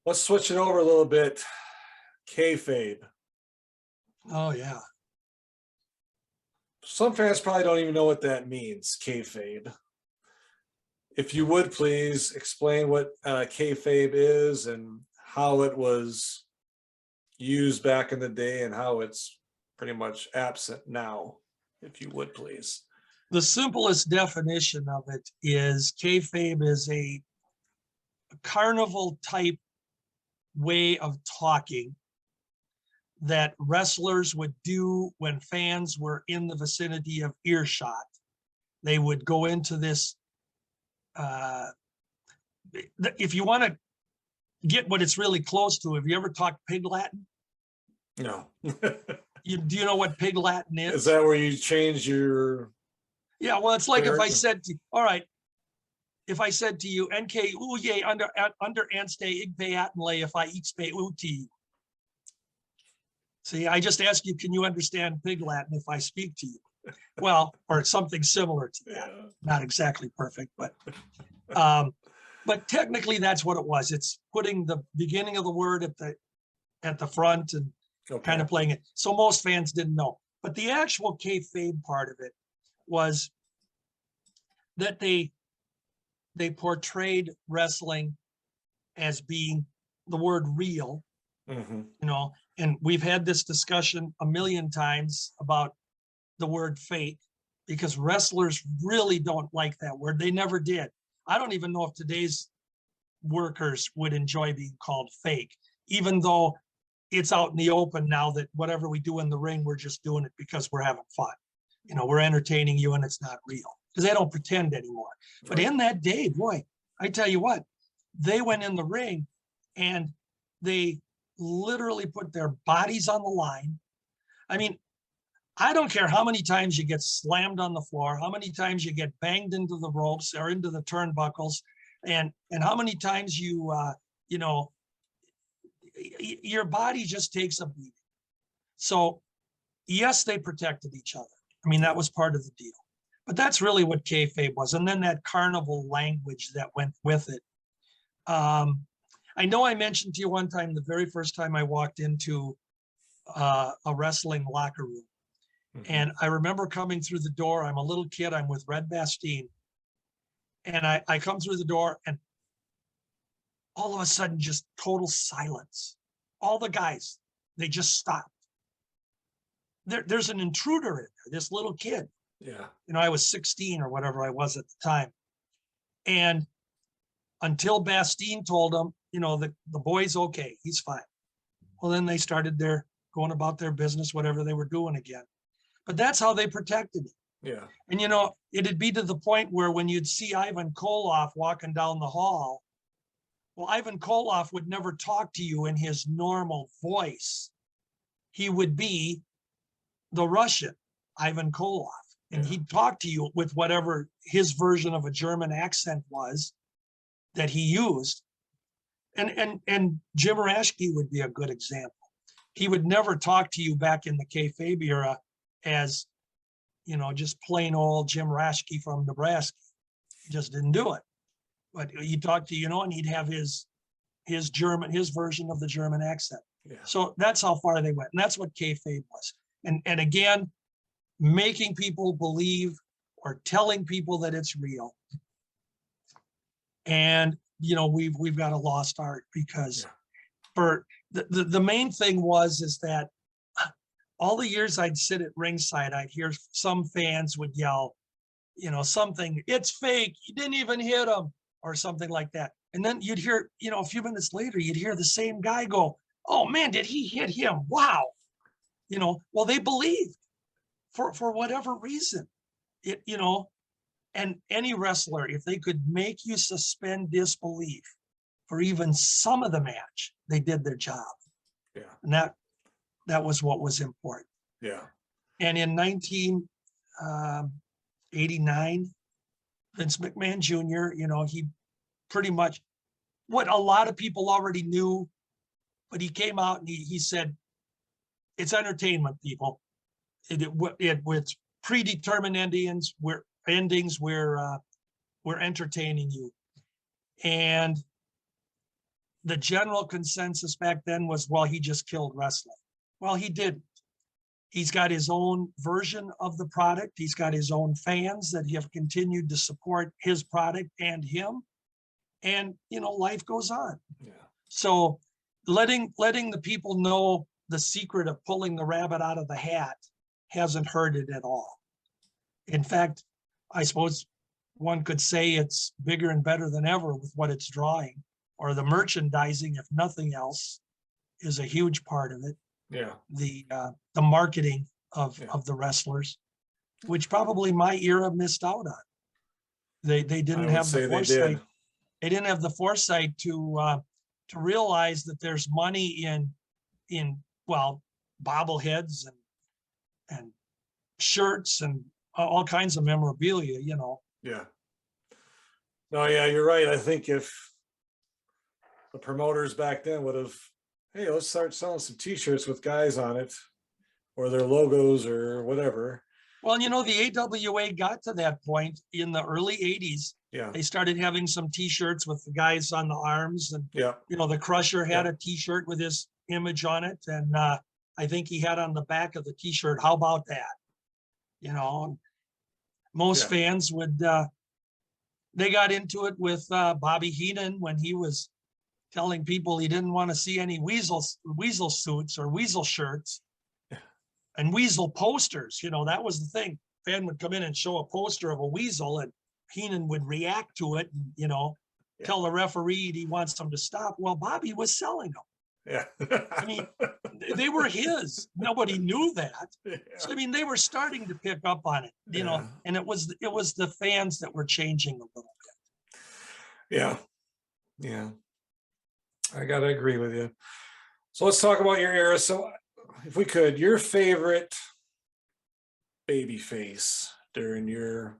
Let's switch it over a little bit. Kayfabe. Oh, yeah. Some fans probably don't even know what that means, kayfabe. If you would please explain what kayfabe is and how it was used back in the day and how it's pretty much absent now, if you would please. The simplest definition of it is kayfabe is a carnival type way of talking that wrestlers would do when fans were in the vicinity of earshot. They would go into this, if you want to get what it's really close to, have you ever talked Pig Latin? No. Do you know what Pig Latin is? Is that where you change your... Yeah, well, it's like if I said to you, all right, if I said to you, NK uye under anste igpe atenle if I ixpe uti. See, I just ask you, can you understand Pig Latin if I speak to you? Well, or something similar to that. Yeah. Not exactly perfect, but technically that's what it was. It's putting the beginning of the word at the front and kind of playing it. So most fans didn't know. But the actual kayfabe part of it was that they portrayed wrestling as being the word real, and we've had this discussion a million times about the word fake, because wrestlers really don't like that word. They never did. I don't even know if today's workers would enjoy being called fake, even though it's out in the open now that whatever we do in the ring, we're just doing it because we're having fun. We're entertaining you and it's not real, because they don't pretend anymore. Right. But in that day, boy, I tell you what, they went in the ring and they literally put their bodies on the line. I mean, I don't care how many times you get slammed on the floor, how many times you get banged into the ropes or into the turnbuckles, and how many times your body just takes a beating. So yes, they protected each other. I mean, that was part of the deal. But that's really what kayfabe was. And then that carnival language that went with it. I know I mentioned to you one time, the very first time I walked into a wrestling locker room. Mm-hmm. And I remember coming through the door. I'm a little kid. I'm with Red Bastien. And I come through the door and all of a sudden, just total silence. All the guys, they just stopped. There's an intruder in there, this little kid. Yeah. I was 16 or whatever I was at the time. And until Bastien told them, the boy's okay, he's fine. Well, then they started going about their business, whatever they were doing again. But that's how they protected it. Yeah. And, it'd be to the point where when you'd see Ivan Koloff walking down the hall, well, Ivan Koloff would never talk to you in his normal voice. He would be the Russian, Ivan Koloff. And he'd talk to you with whatever his version of a German accent was that he used. And Jim Raschke would be a good example. He would never talk to you back in the kayfabe era as, just plain old Jim Raschke from Nebraska. He just didn't do it. But he'd talk to and he'd have his version of the German accent. Yeah. So that's how far they went. And that's what kayfabe was. And again, making people believe or telling people that it's real. And, we've got a lost art because for the main thing is that all the years I'd sit at ringside, I'd hear some fans would yell, something, it's fake, you didn't even hit him, or something like that. And then you'd hear, a few minutes later, you'd hear the same guy go, oh man, did he hit him? Wow. Well, they believed for whatever reason, and any wrestler, if they could make you suspend disbelief for even some of the match, they did their job. Yeah. And that was what was important. Yeah. And in 1989, Vince McMahon Jr., he pretty much, what a lot of people already knew, but he came out and he said, it's entertainment, people. With predetermined endings, we're entertaining you. And the general consensus back then was, well, he just killed wrestling. Well, he didn't. He's got his own version of the product. He's got his own fans that have continued to support his product and him. And, life goes on. Yeah. So letting the people know the secret of pulling the rabbit out of the hat hasn't hurt it at all. In fact, I suppose one could say it's bigger and better than ever with what it's drawing, or the merchandising, if nothing else, is a huge part of it. Yeah. The marketing of the wrestlers, which probably my era missed out on. They didn't have the foresight. They didn't have the foresight to realize that there's money in bobbleheads and shirts and all kinds of memorabilia. Yeah. No, yeah, you're right. I think if the promoters back then would have, hey, let's start selling some t-shirts with guys on it or their logos or whatever. Well, the AWA got to that point in the early 80s. Yeah. They started having some t-shirts with the guys on the arms, and, the Crusher had a t-shirt with his image on it. And I think he had on the back of the t-shirt, how about that? Most fans would, they got into it with Bobby Heenan when he was telling people he didn't want to see any weasel suits or weasel shirts and weasel posters. That was the thing. Fan would come in and show a poster of a weasel, and Heenan would react to it and, tell the referee he wants them to stop. Well, Bobby was selling them. Yeah. I mean, they were his. Nobody knew that. Yeah. So, I mean, they were starting to pick up on it, and it was the fans that were changing a little bit. Yeah. Yeah. I got to agree with you. So let's talk about your era. So if we could, your favorite baby face during your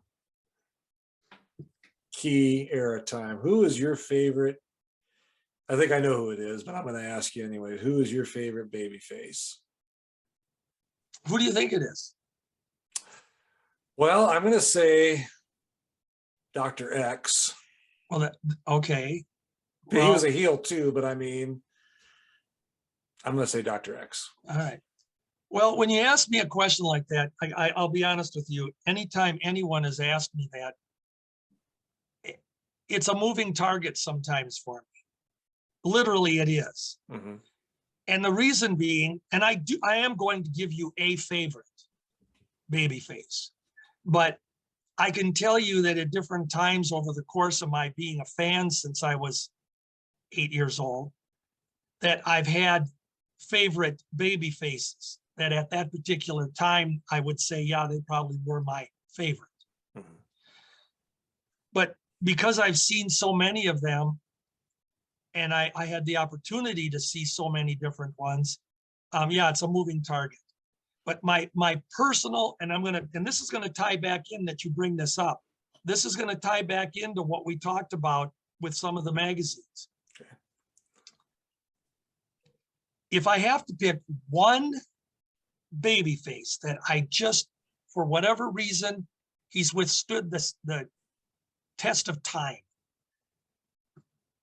key era time. Who is your favorite? I think I know who it is, but I'm going to ask you anyway. Who is your favorite baby face? Who do you think it is? Well, I'm going to say Dr. X. Well, okay. He was a heel too, but I mean, I'm going to say Dr. X. All right. Well, when you ask me a question like that, I'll be honest with you. Anytime anyone has asked me that, it's a moving target sometimes for me. Literally, it is. Mm-hmm. And the reason being, and I am going to give you a favorite baby face, but I can tell you that at different times over the course of my being a fan since I was 8 years old, that I've had favorite baby faces that at that particular time, I would say, yeah, they probably were my favorite. Mhm. But because I've seen so many of them, and I had the opportunity to see so many different ones, yeah, it's a moving target. But my personal, and this is gonna tie back in that you bring this up. This is gonna tie back into what we talked about with some of the magazines. Okay. If I have to pick one baby face that I just, for whatever reason, he's withstood the test of time.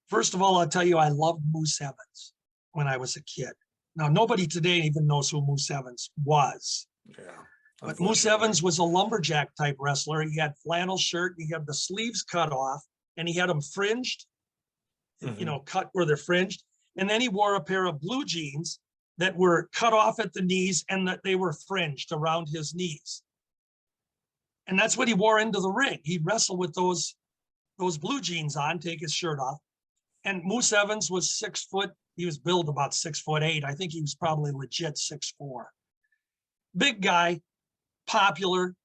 First of all, I'll tell you, I loved Moose Evans when I was a kid. Now, nobody today even knows who Moose Evans was. Yeah. But Moose Evans was a lumberjack type wrestler. He had flannel shirt, he had the sleeves cut off, and he had them fringed, cut where they're fringed. And then he wore a pair of blue jeans that were cut off at the knees and that they were fringed around his knees. And that's what he wore into the ring. He'd wrestle with those blue jeans on, take his shirt off. And Moose Evans was 6 foot. He was billed about 6'8". I think he was probably legit 6'4". Big guy, popular.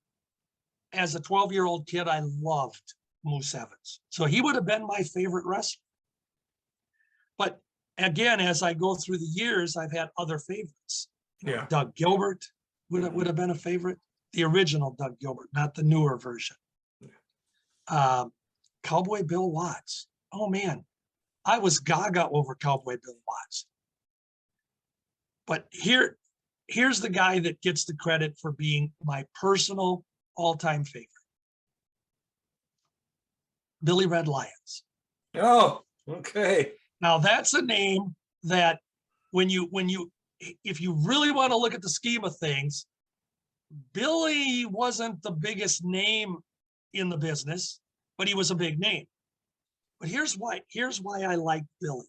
As a 12-year-old kid, I loved Moose Evans. So he would have been my favorite wrestler. But again, as I go through the years, I've had other favorites. Yeah. Doug Gilbert would have been a favorite. The original Doug Gilbert, not the newer version. Cowboy Bill Watts. Oh man, I was gaga over Cowboy Bill Watts. But here's the guy that gets the credit for being my personal all-time favorite. Billy Red Lyons. Oh, okay. Now that's a name that if you really want to look at the scheme of things, Billy wasn't the biggest name in the business, but he was a big name. But here's why I like Billy.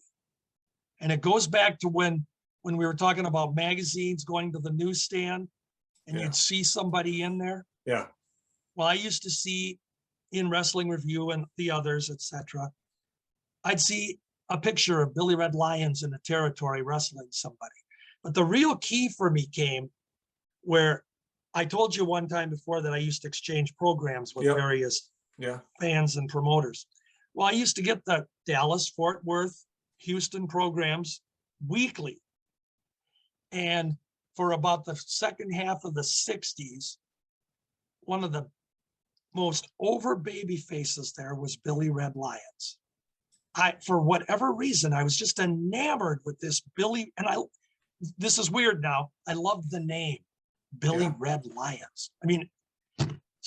And it goes back to when we were talking about magazines going to the newsstand and you'd see somebody in there. Yeah. Well, I used to see in Wrestling Review and the others, etc. I'd see a picture of Billy Red Lyons in the territory wrestling somebody. But the real key for me came where I told you one time before that I used to exchange programs with various fans and promoters. Well, I used to get the Dallas, Fort Worth, Houston programs weekly. And for about the second half of the 60s, one of the most over baby faces there was Billy Red Lyons. For whatever reason, I was just enamored with this Billy, and this is weird now. I loved the name, Billy Red Lyons.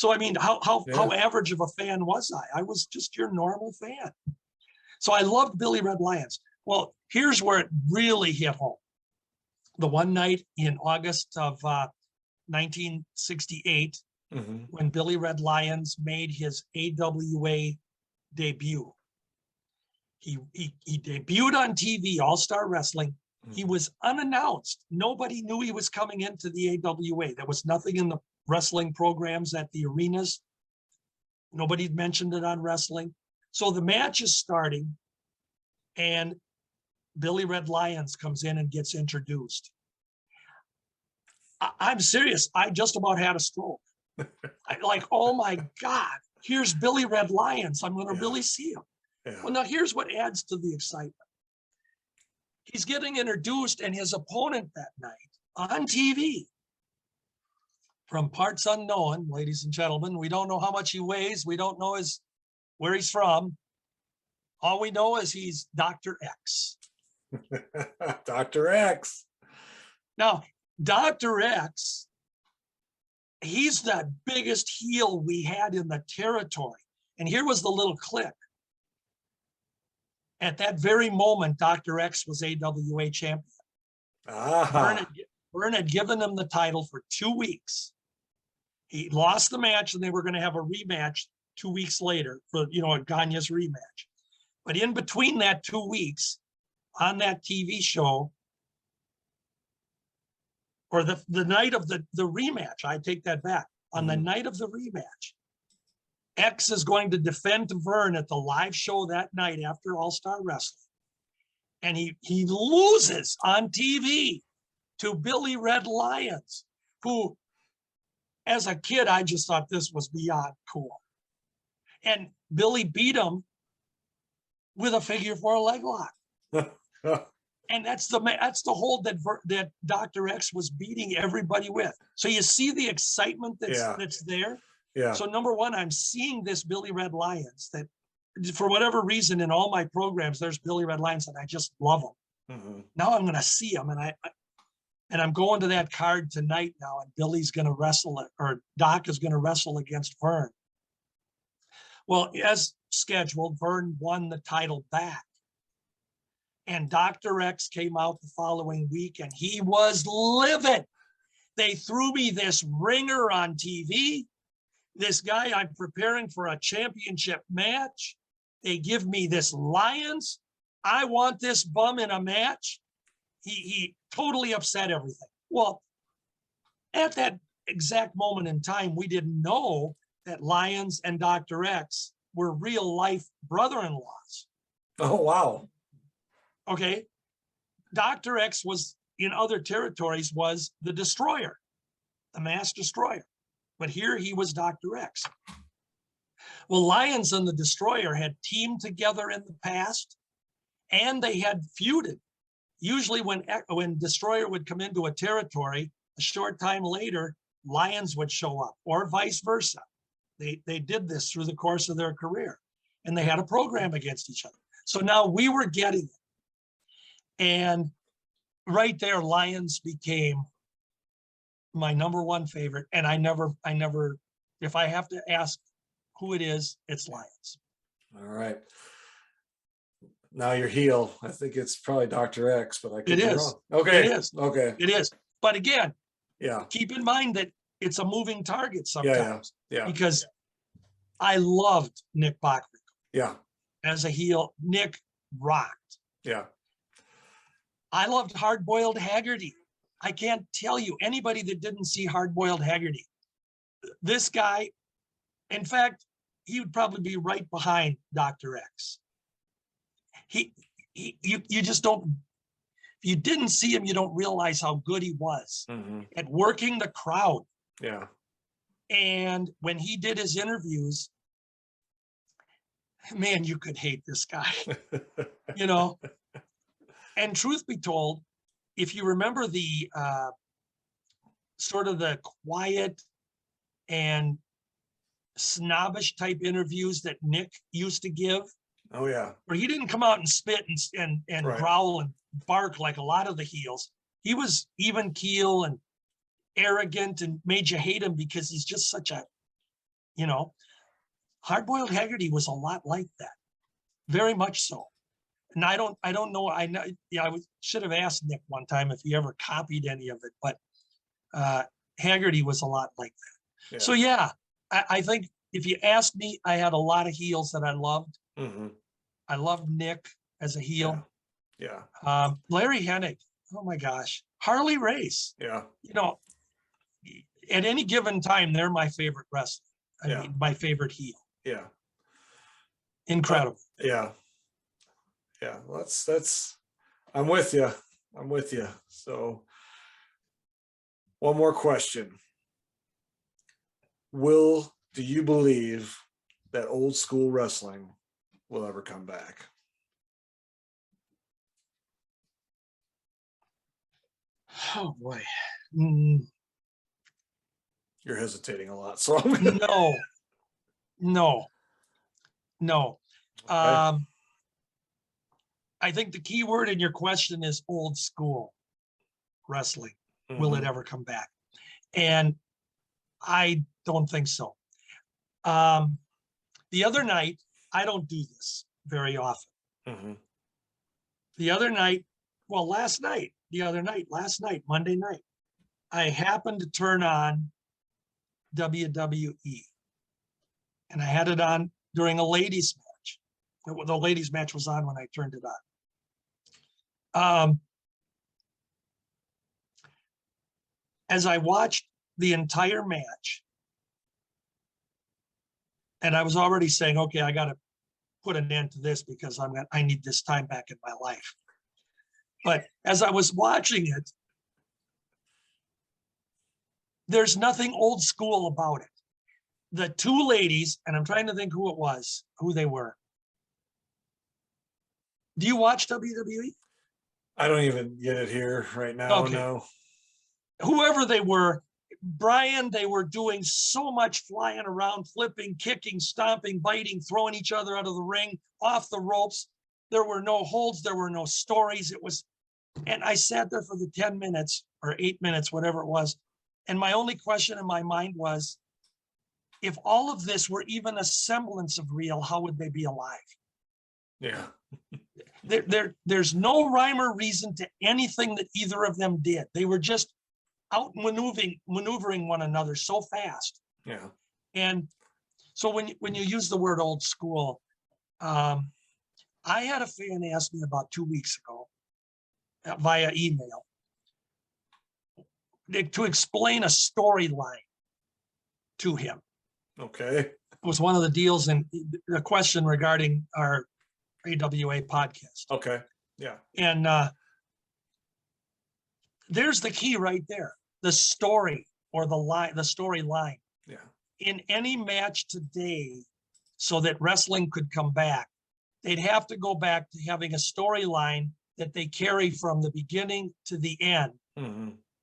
How average of a fan was I? I was just your normal fan. So I loved Billy Red Lyons. Well, here's where it really hit home. The one night in August of 1968, when Billy Red Lyons made his AWA debut. He debuted on TV, All-Star Wrestling. He was unannounced. Nobody knew he was coming into the AWA. There was nothing in the wrestling programs at the arenas. Nobody mentioned it on wrestling. So the match is starting and Billy Red Lyons comes in and gets introduced. I'm serious. I just about had a stroke. Oh my God, here's Billy Red Lyons. I'm going to really see him. Yeah. Well, now here's what adds to the excitement. He's getting introduced and his opponent that night on TV, from parts unknown, ladies and gentlemen. We don't know how much he weighs. We don't know where he's from. All we know is he's Dr. X. Dr. X. Now, Dr. X, he's the biggest heel we had in the territory. And here was the little clip. At that very moment, Dr. X was AWA champion. Vern had given him the title for 2 weeks. He lost the match and they were going to have a rematch 2 weeks later for, a Gagne's rematch. But in between that 2 weeks on that TV show, or the night of the rematch, I take that back. On the night of the rematch, X is going to defend Vern at the live show that night after All-Star Wrestling. And he loses on TV to Billy Red Lyons, who, as a kid, I just thought this was beyond cool. And Billy beat him with a figure 4 leg lock. And that's the hold that Dr. X was beating everybody with. So you see the excitement that's there. Yeah. So number one, I'm seeing this Billy Red Lyons that, for whatever reason, in all my programs, there's Billy Red Lyons, and I just love him. Mm-hmm. Now I'm going to see him, and I'm going to that card tonight now, and Billy's going to wrestle, or Doc is going to wrestle against Vern. Well, as scheduled, Vern won the title back. And Dr. X came out the following week, and he was livid. They threw me this ringer on TV. This guy, I'm preparing for a championship match. They give me this Lyons. I want this bum in a match. He totally upset everything. Well, at that exact moment in time, we didn't know that Lyons and Dr. X were real life brother-in-laws. Oh, wow. Okay. Dr. X was, in other territories, was the destroyer, the mass destroyer. But here he was Dr. X. Well, Lyons and the destroyer had teamed together in the past, and they had feuded. Usually when destroyer would come into a territory, a short time later, Lyons would show up, or vice versa. They did this through the course of their career, and they had a program against each other. So now we were getting it. And right there, Lyons became my number one favorite. And I never, if I have to ask who it is, it's Lyons. All right. Now your heel. I think it's probably Dr. X, but I could be wrong. Okay. It is. Okay. It is. But again, yeah, keep in mind that it's a moving target sometimes. Yeah. Because I loved Nick Bockwinkel. Yeah. As a heel, Nick rocked. Yeah. I loved Hard-Boiled Haggerty. I can't tell you anybody that didn't see Hard-Boiled Haggerty. This guy, in fact, he would probably be right behind Dr. X. You just don't, if you didn't see him, you don't realize how good he was at working the crowd. Yeah. And when he did his interviews, man, you could hate this guy, you know? And truth be told, if you remember the sort of the quiet and snobbish type interviews that Nick used to give. Oh yeah. Where he didn't come out and spit and right. growl and bark like a lot of the heels. He was even keel and arrogant and made you hate him because he's just such a, you know, Hard-Boiled Haggerty was a lot like that. Very much so. And I don't know. I know. Yeah, should have asked Nick one time if he ever copied any of it, but Haggerty was a lot like that. Yeah. So yeah, I think if you ask me, I had a lot of heels that I loved. I loved Nick as a heel. Yeah. Larry Hennig. Oh my gosh. Harley Race. Yeah. You know, at any given time, they're my favorite wrestler. I mean, my favorite heel. Yeah. Incredible. Yeah. Yeah. Well, that's, I'm with you. I'm with you. So one more question. Do you believe that old school wrestling will ever come back? Oh boy. You're hesitating a lot. So I'm gonna... No. Okay. I think the key word in your question is old school wrestling. Will it ever come back? And I don't think so. The other night, I don't do this very often. Last night, Monday night, I happened to turn on WWE. And I had it on during a ladies match. The ladies match was on when I turned it on. As I watched the entire match, And I was already saying, okay, I got to put an end to this because I need this time back in my life. But as I was watching it, there's nothing old school about it. The two ladies, and I'm trying to think who they were. Do you watch WWE? I don't even get it here right now. Okay. No. Whoever they were, Brian, they were doing so much flying around, flipping, kicking, stomping, biting, throwing each other out of the ring, off the ropes. There were no holds. There were no stories. And I sat there for the 10 minutes or 8 minutes, whatever it was. And my only question in my mind was, if all of this were even a semblance of real, how would they be alive? Yeah. There's no rhyme or reason to anything that either of them did. They were just out maneuvering one another so fast. Yeah. And so when you use the word old school, I had a fan ask me about 2 weeks ago via email to explain a storyline to him. Okay. It was one of the deals in the question regarding our AWA podcast. Okay. Yeah. And there's the key right there. The story or the storyline. Yeah. In any match today, so that wrestling could come back, they'd have to go back to having a storyline that they carry from the beginning to the end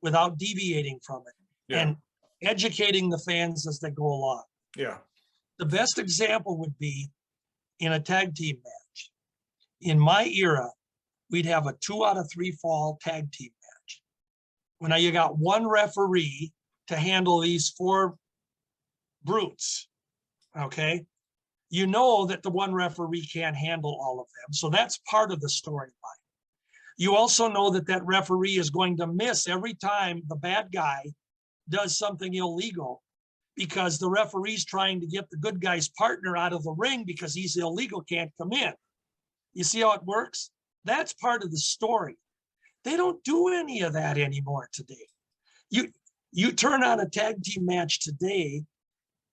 without deviating from it and educating the fans as they go along. Yeah. The best example would be in a tag team match. In my era, we'd have a 2 out of 3 fall tag team match. Well, now you got one referee to handle these 4 brutes, okay? You know that the one referee can't handle all of them, so that's part of the storyline. You also know that that referee is going to miss every time the bad guy does something illegal because the referee's trying to get the good guy's partner out of the ring because he's illegal, can't come in. You see how it works? That's part of the story. They don't do any of that anymore today. You turn on a tag team match today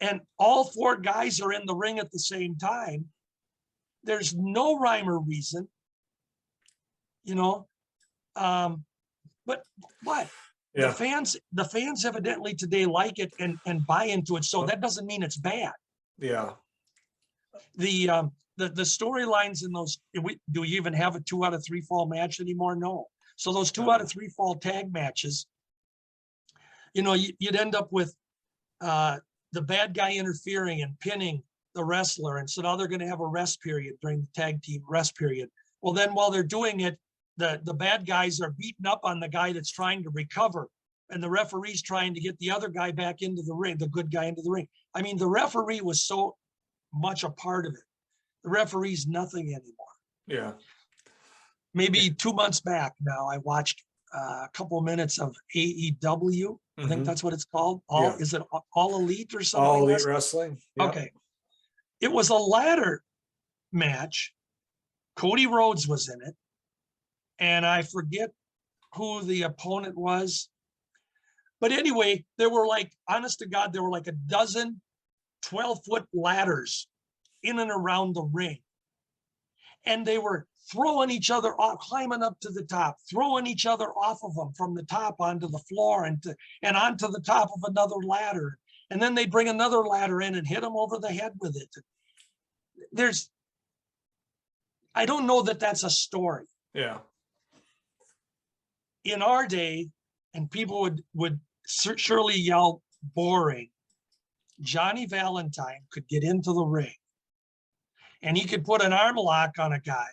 and all 4 guys are in the ring at the same time. There's no rhyme or reason, you know. But yeah. the fans evidently today like it and buy into it. So that doesn't mean it's bad. Yeah. The storylines in those, do we even have a 2 out of 3 fall match anymore? No. So those 2 out of 3 fall tag matches, you know, you'd end up with the bad guy interfering and pinning the wrestler. And so now they're going to have a rest period during the tag team rest period. Well, then while they're doing it, the bad guys are beating up on the guy that's trying to recover. And the referee's trying to get the other guy back into the ring, the good guy into the ring. I mean, the referee was so much a part of it. The referee's nothing anymore. Yeah. Maybe 2 months back now, I watched a couple of minutes of AEW. I think that's what it's called. Is it All Elite or something? All Elite Wrestling. Yep. Okay. It was a ladder match. Cody Rhodes was in it. And I forget who the opponent was. But anyway, there were like, honest to God, there were like a dozen 12-foot ladders in and around the ring. And they were throwing each other off, climbing up to the top, throwing each other off of them from the top onto the floor and onto the top of another ladder. And then they bring another ladder in and hit them over the head with it. I don't know that that's a story. Yeah. In our day, and people would surely yell boring, Johnny Valentine could get into the ring and he could put an arm lock on a guy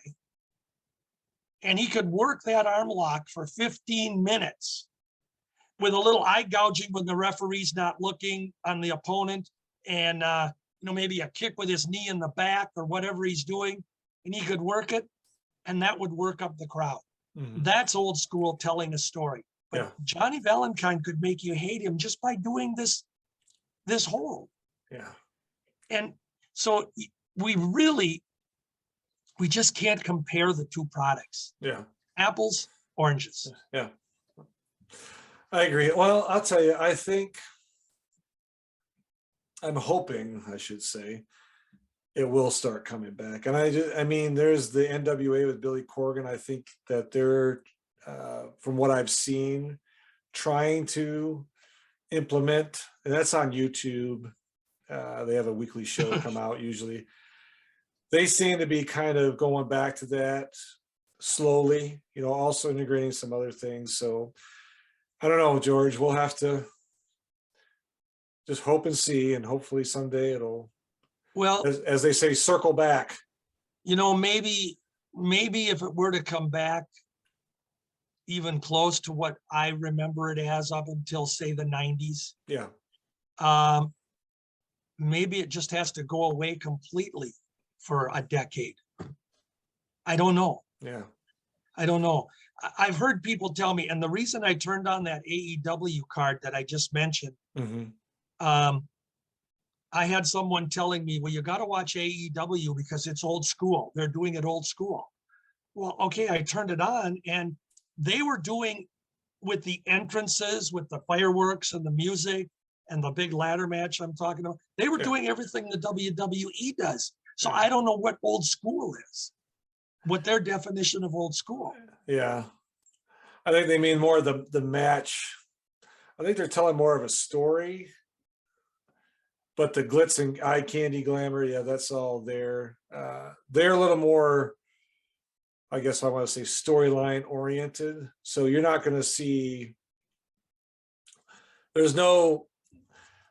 and he could work that arm lock for 15 minutes with a little eye gouging when the referee's not looking on the opponent and maybe a kick with his knee in the back or whatever he's doing, and he could work it and that would work up the crowd. That's old school telling a story. But Johnny Valentine could make you hate him just by doing this hold. Yeah. And so we just can't compare the two products. Yeah. Apples, oranges. Yeah. I agree. Well, I'll tell you, I'm hoping, I should say, it will start coming back. And I mean, there's the NWA with Billy Corgan. I think that they're, from what I've seen, trying to implement, and that's on YouTube. They have a weekly show come out usually. They seem to be kind of going back to that slowly, also integrating some other things. So I don't know, George, we'll have to just hope and see, and hopefully someday it'll, well, as they say, circle back. Maybe if it were to come back even close to what I remember it as up until, say, the 90s. Yeah. Maybe it just has to go away completely for a decade. I don't know. Yeah. I don't know. I've heard people tell me, and the reason I turned on that AEW card that I just mentioned, I had someone telling me, well, you got to watch AEW because it's old school. They're doing it old school. Well, okay, I turned it on, and they were doing, with the entrances, with the fireworks and the music and the big ladder match I'm talking about, they were doing everything the WWE does. So I don't know what old school is, what their definition of old school. Yeah. I think they mean more the match. I think they're telling more of a story, but the glitz and eye candy glamour, yeah, that's all there. They're a little more, I guess I want to say, storyline oriented. So you're not going to see, there's no,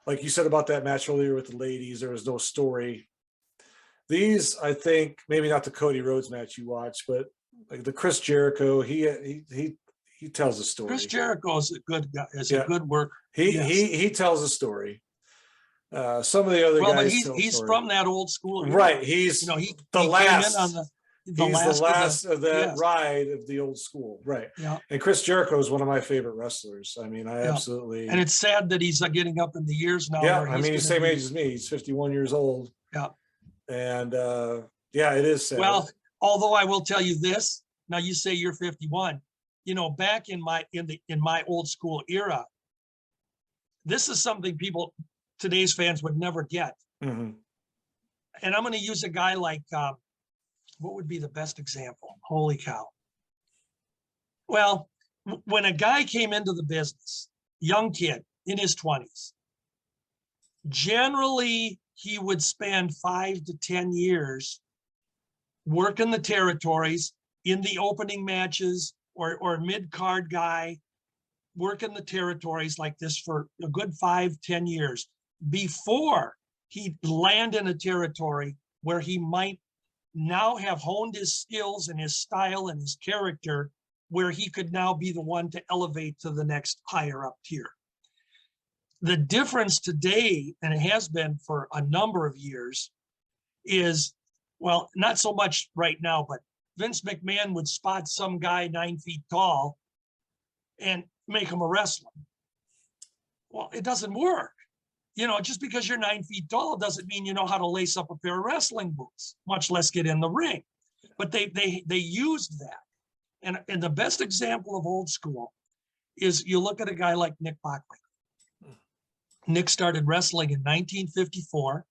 like you said about that match earlier with the ladies, there was no story. These, I think, maybe not the Cody Rhodes match you watched, but like the Chris Jericho, he tells a story. Chris Jericho is a good guy, a good worker. He tells a story. Some of the other guys, but he's from that old school era. Right? He's he the last. Came in on he's the last of that ride of the old school, right? Yeah. And Chris Jericho is one of my favorite wrestlers. I mean, I absolutely. And it's sad that he's getting up in the years now. Yeah, I mean, he's the same age as me. He's 51 years old. Yeah. And it is sad. Well, although I will tell you this, now you say you're 51. Back in my old school era, this is something today's fans would never get. Mm-hmm. And I'm going to use a guy like, what would be the best example? Holy cow. Well, when a guy came into the business, young kid in his 20s, generally he would spend 5 to 10 years working the territories in the opening matches or mid-card guy, working the territories like this for a good 5-10 years before he'd land in a territory where he might now have honed his skills and his style and his character, where he could now be the one to elevate to the next higher up tier. The difference today, and it has been for a number of years, is, well, not so much right now, but Vince McMahon would spot some guy 9 feet tall and make him a wrestler. Well, it doesn't work. Just because you're 9 feet tall doesn't mean you know how to lace up a pair of wrestling boots, much less get in the ring. But they used that. And the best example of old school is you look at a guy like Nick Bockwinkel. Nick started wrestling in 1954.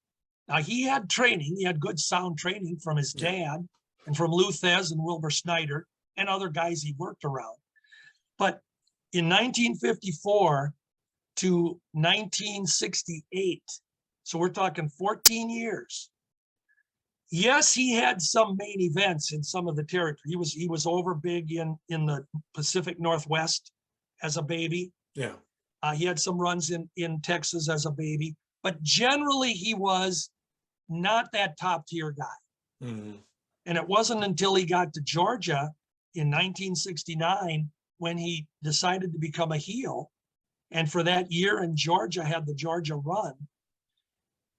Now he had training, he had good sound training from his dad and from Lou Thez and Wilbur Snyder and other guys he worked around. But in 1954 to 1968, so we're talking 14 years. Yes, he had some main events in some of the territory. He was over big in the Pacific Northwest as a baby. Yeah. He had some runs in Texas as a baby, but generally he was not that top tier guy. Mm-hmm. And it wasn't until he got to Georgia in 1969 when he decided to become a heel. And for that year in Georgia, had the Georgia run.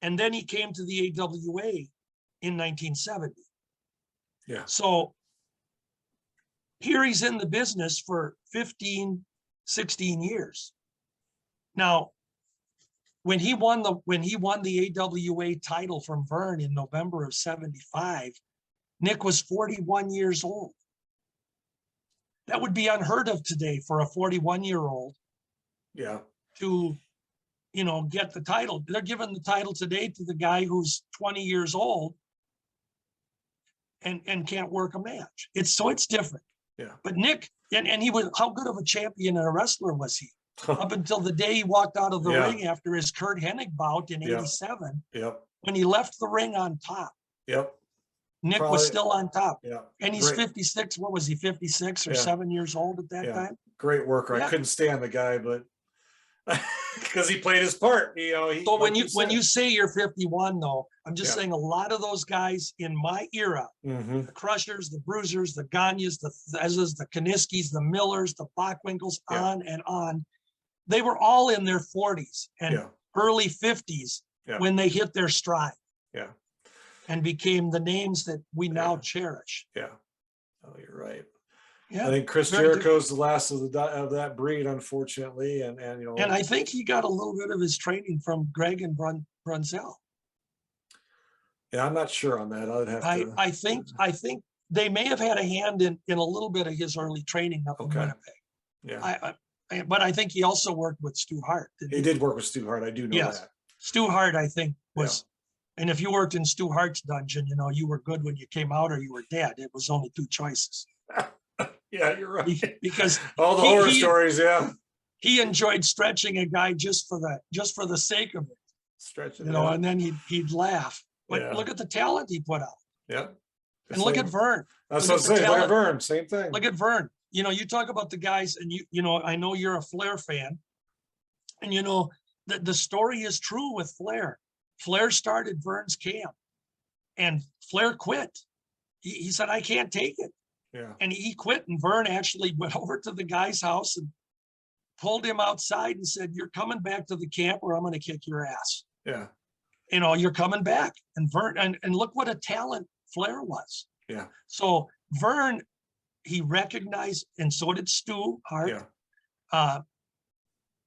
And then he came to the AWA in 1970. Yeah. So here he's in the business for 15, 16 years. Now, when he won the AWA title from Vern in November of 75, Nick was 41 years old. That would be unheard of today for a 41-year-old. Yeah. To, get the title. They're giving the title today to the guy who's 20 years old and can't work a match. It's different. Yeah. But Nick, and he was, how good of a champion and a wrestler was he? Up until the day he walked out of the ring after his Kurt Hennig bout in 87, when he left the ring on top. Nick was still on top. And he's 56. What was he, 56 or 7 years old at that time? Great worker. I couldn't stand the guy, but because he played his part. So when you say you're 51, though, I'm just saying a lot of those guys in my era, the Crushers, the Bruisers, the Gagnes, the Thezes, the Kaniskis, the Millers, the Bachwinkles, on and on, they were all in their 40s and early 50s when they hit their stride. And became the names that we now cherish. Oh, you're right. I think Chris Jericho's the last of that breed, unfortunately, and I think he got a little bit of his training from Greg and Brunzell. Yeah, I'm not sure on that. I'd have to. I think they may have had a hand in a little bit of his early training up in Winnipeg. But I think he also worked with Stu Hart. He did work with Stu Hart. I do know that. Stu Hart, I think, was. And if you worked in Stu Hart's dungeon, you were good when you came out or you were dead. It was only two choices. Yeah, you're right. Because all the horror stories, he enjoyed stretching a guy just for the sake of it. Stretching, and then he'd laugh. But look at the talent he put out. And look at Vern. That's what I'm saying. Look at Vern. Same thing. Look at Vern. You talk about the guys, and I know you're a Flair fan, and the story is true with Flair. Flair started Vern's camp, and Flair quit. He said, "I can't take it." And he quit, and Vern actually went over to the guy's house and pulled him outside and said, "You're coming back to the camp or I'm going to kick your ass." You're coming back. And Vern, and look what a talent Flair was. So Vern, he recognized, and so did Stu Hart,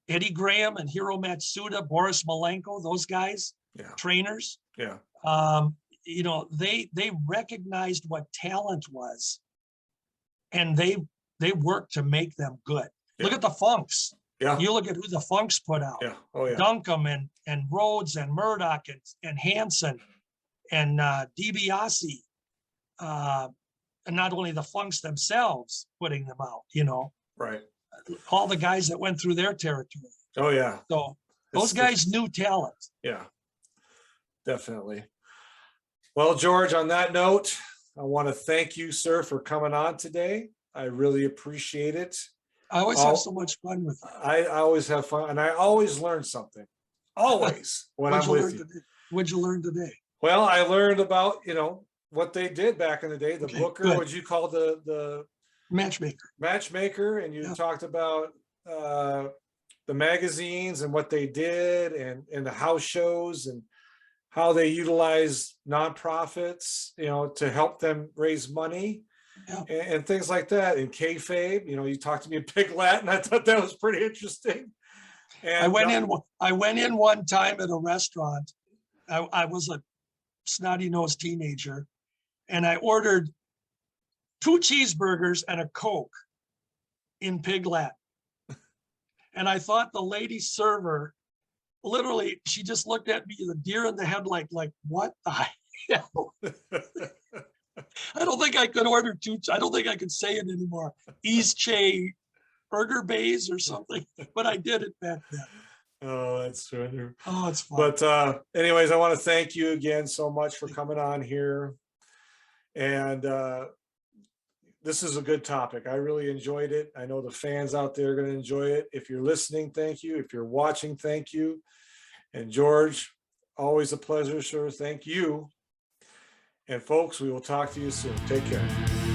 Eddie Graham and Hiro Matsuda, Boris Malenko, those guys, trainers. They recognized what talent was, and they worked to make them good. Look at the Funks. You look at who the Funks put out. Duncombe and Rhodes and Murdoch and Hansen and DiBiase. And not only the Funks themselves putting them out, all the guys that went through their territory. So those guys knew talent. Definitely. Well, George, on that note, I want to thank you, sir, for coming on today. I really appreciate it. I always have so much fun with you. I always have fun, and I always learn something. Always when I'm with you. What'd you learn today? Well, I learned about what they did back in the day. The booker, what you call the matchmaker, and you talked about the magazines and what they did, and the house shows and how they utilize nonprofits, to help them raise money. And things like that. And kayfabe, you talked to me in Pig Latin. I thought that was pretty interesting. And I went in one time at a restaurant. I was a snotty-nosed teenager, and I ordered 2 cheeseburgers and a Coke in Pig Latin. And I thought the lady server, literally, she just looked at me, the deer in the headlight, like, what the hell? I don't think I could order 2. I don't think I could say it anymore. East Che Burger Bays or something, but I did it back then. Oh, that's true. Oh, it's fun. But anyways, I want to thank you again so much for coming on here. And this is a good topic. I really enjoyed it. I know the fans out there are going to enjoy it. If you're listening, thank you. If you're watching, thank you. And George, always a pleasure, sir. Thank you. And folks, we will talk to you soon. Take care.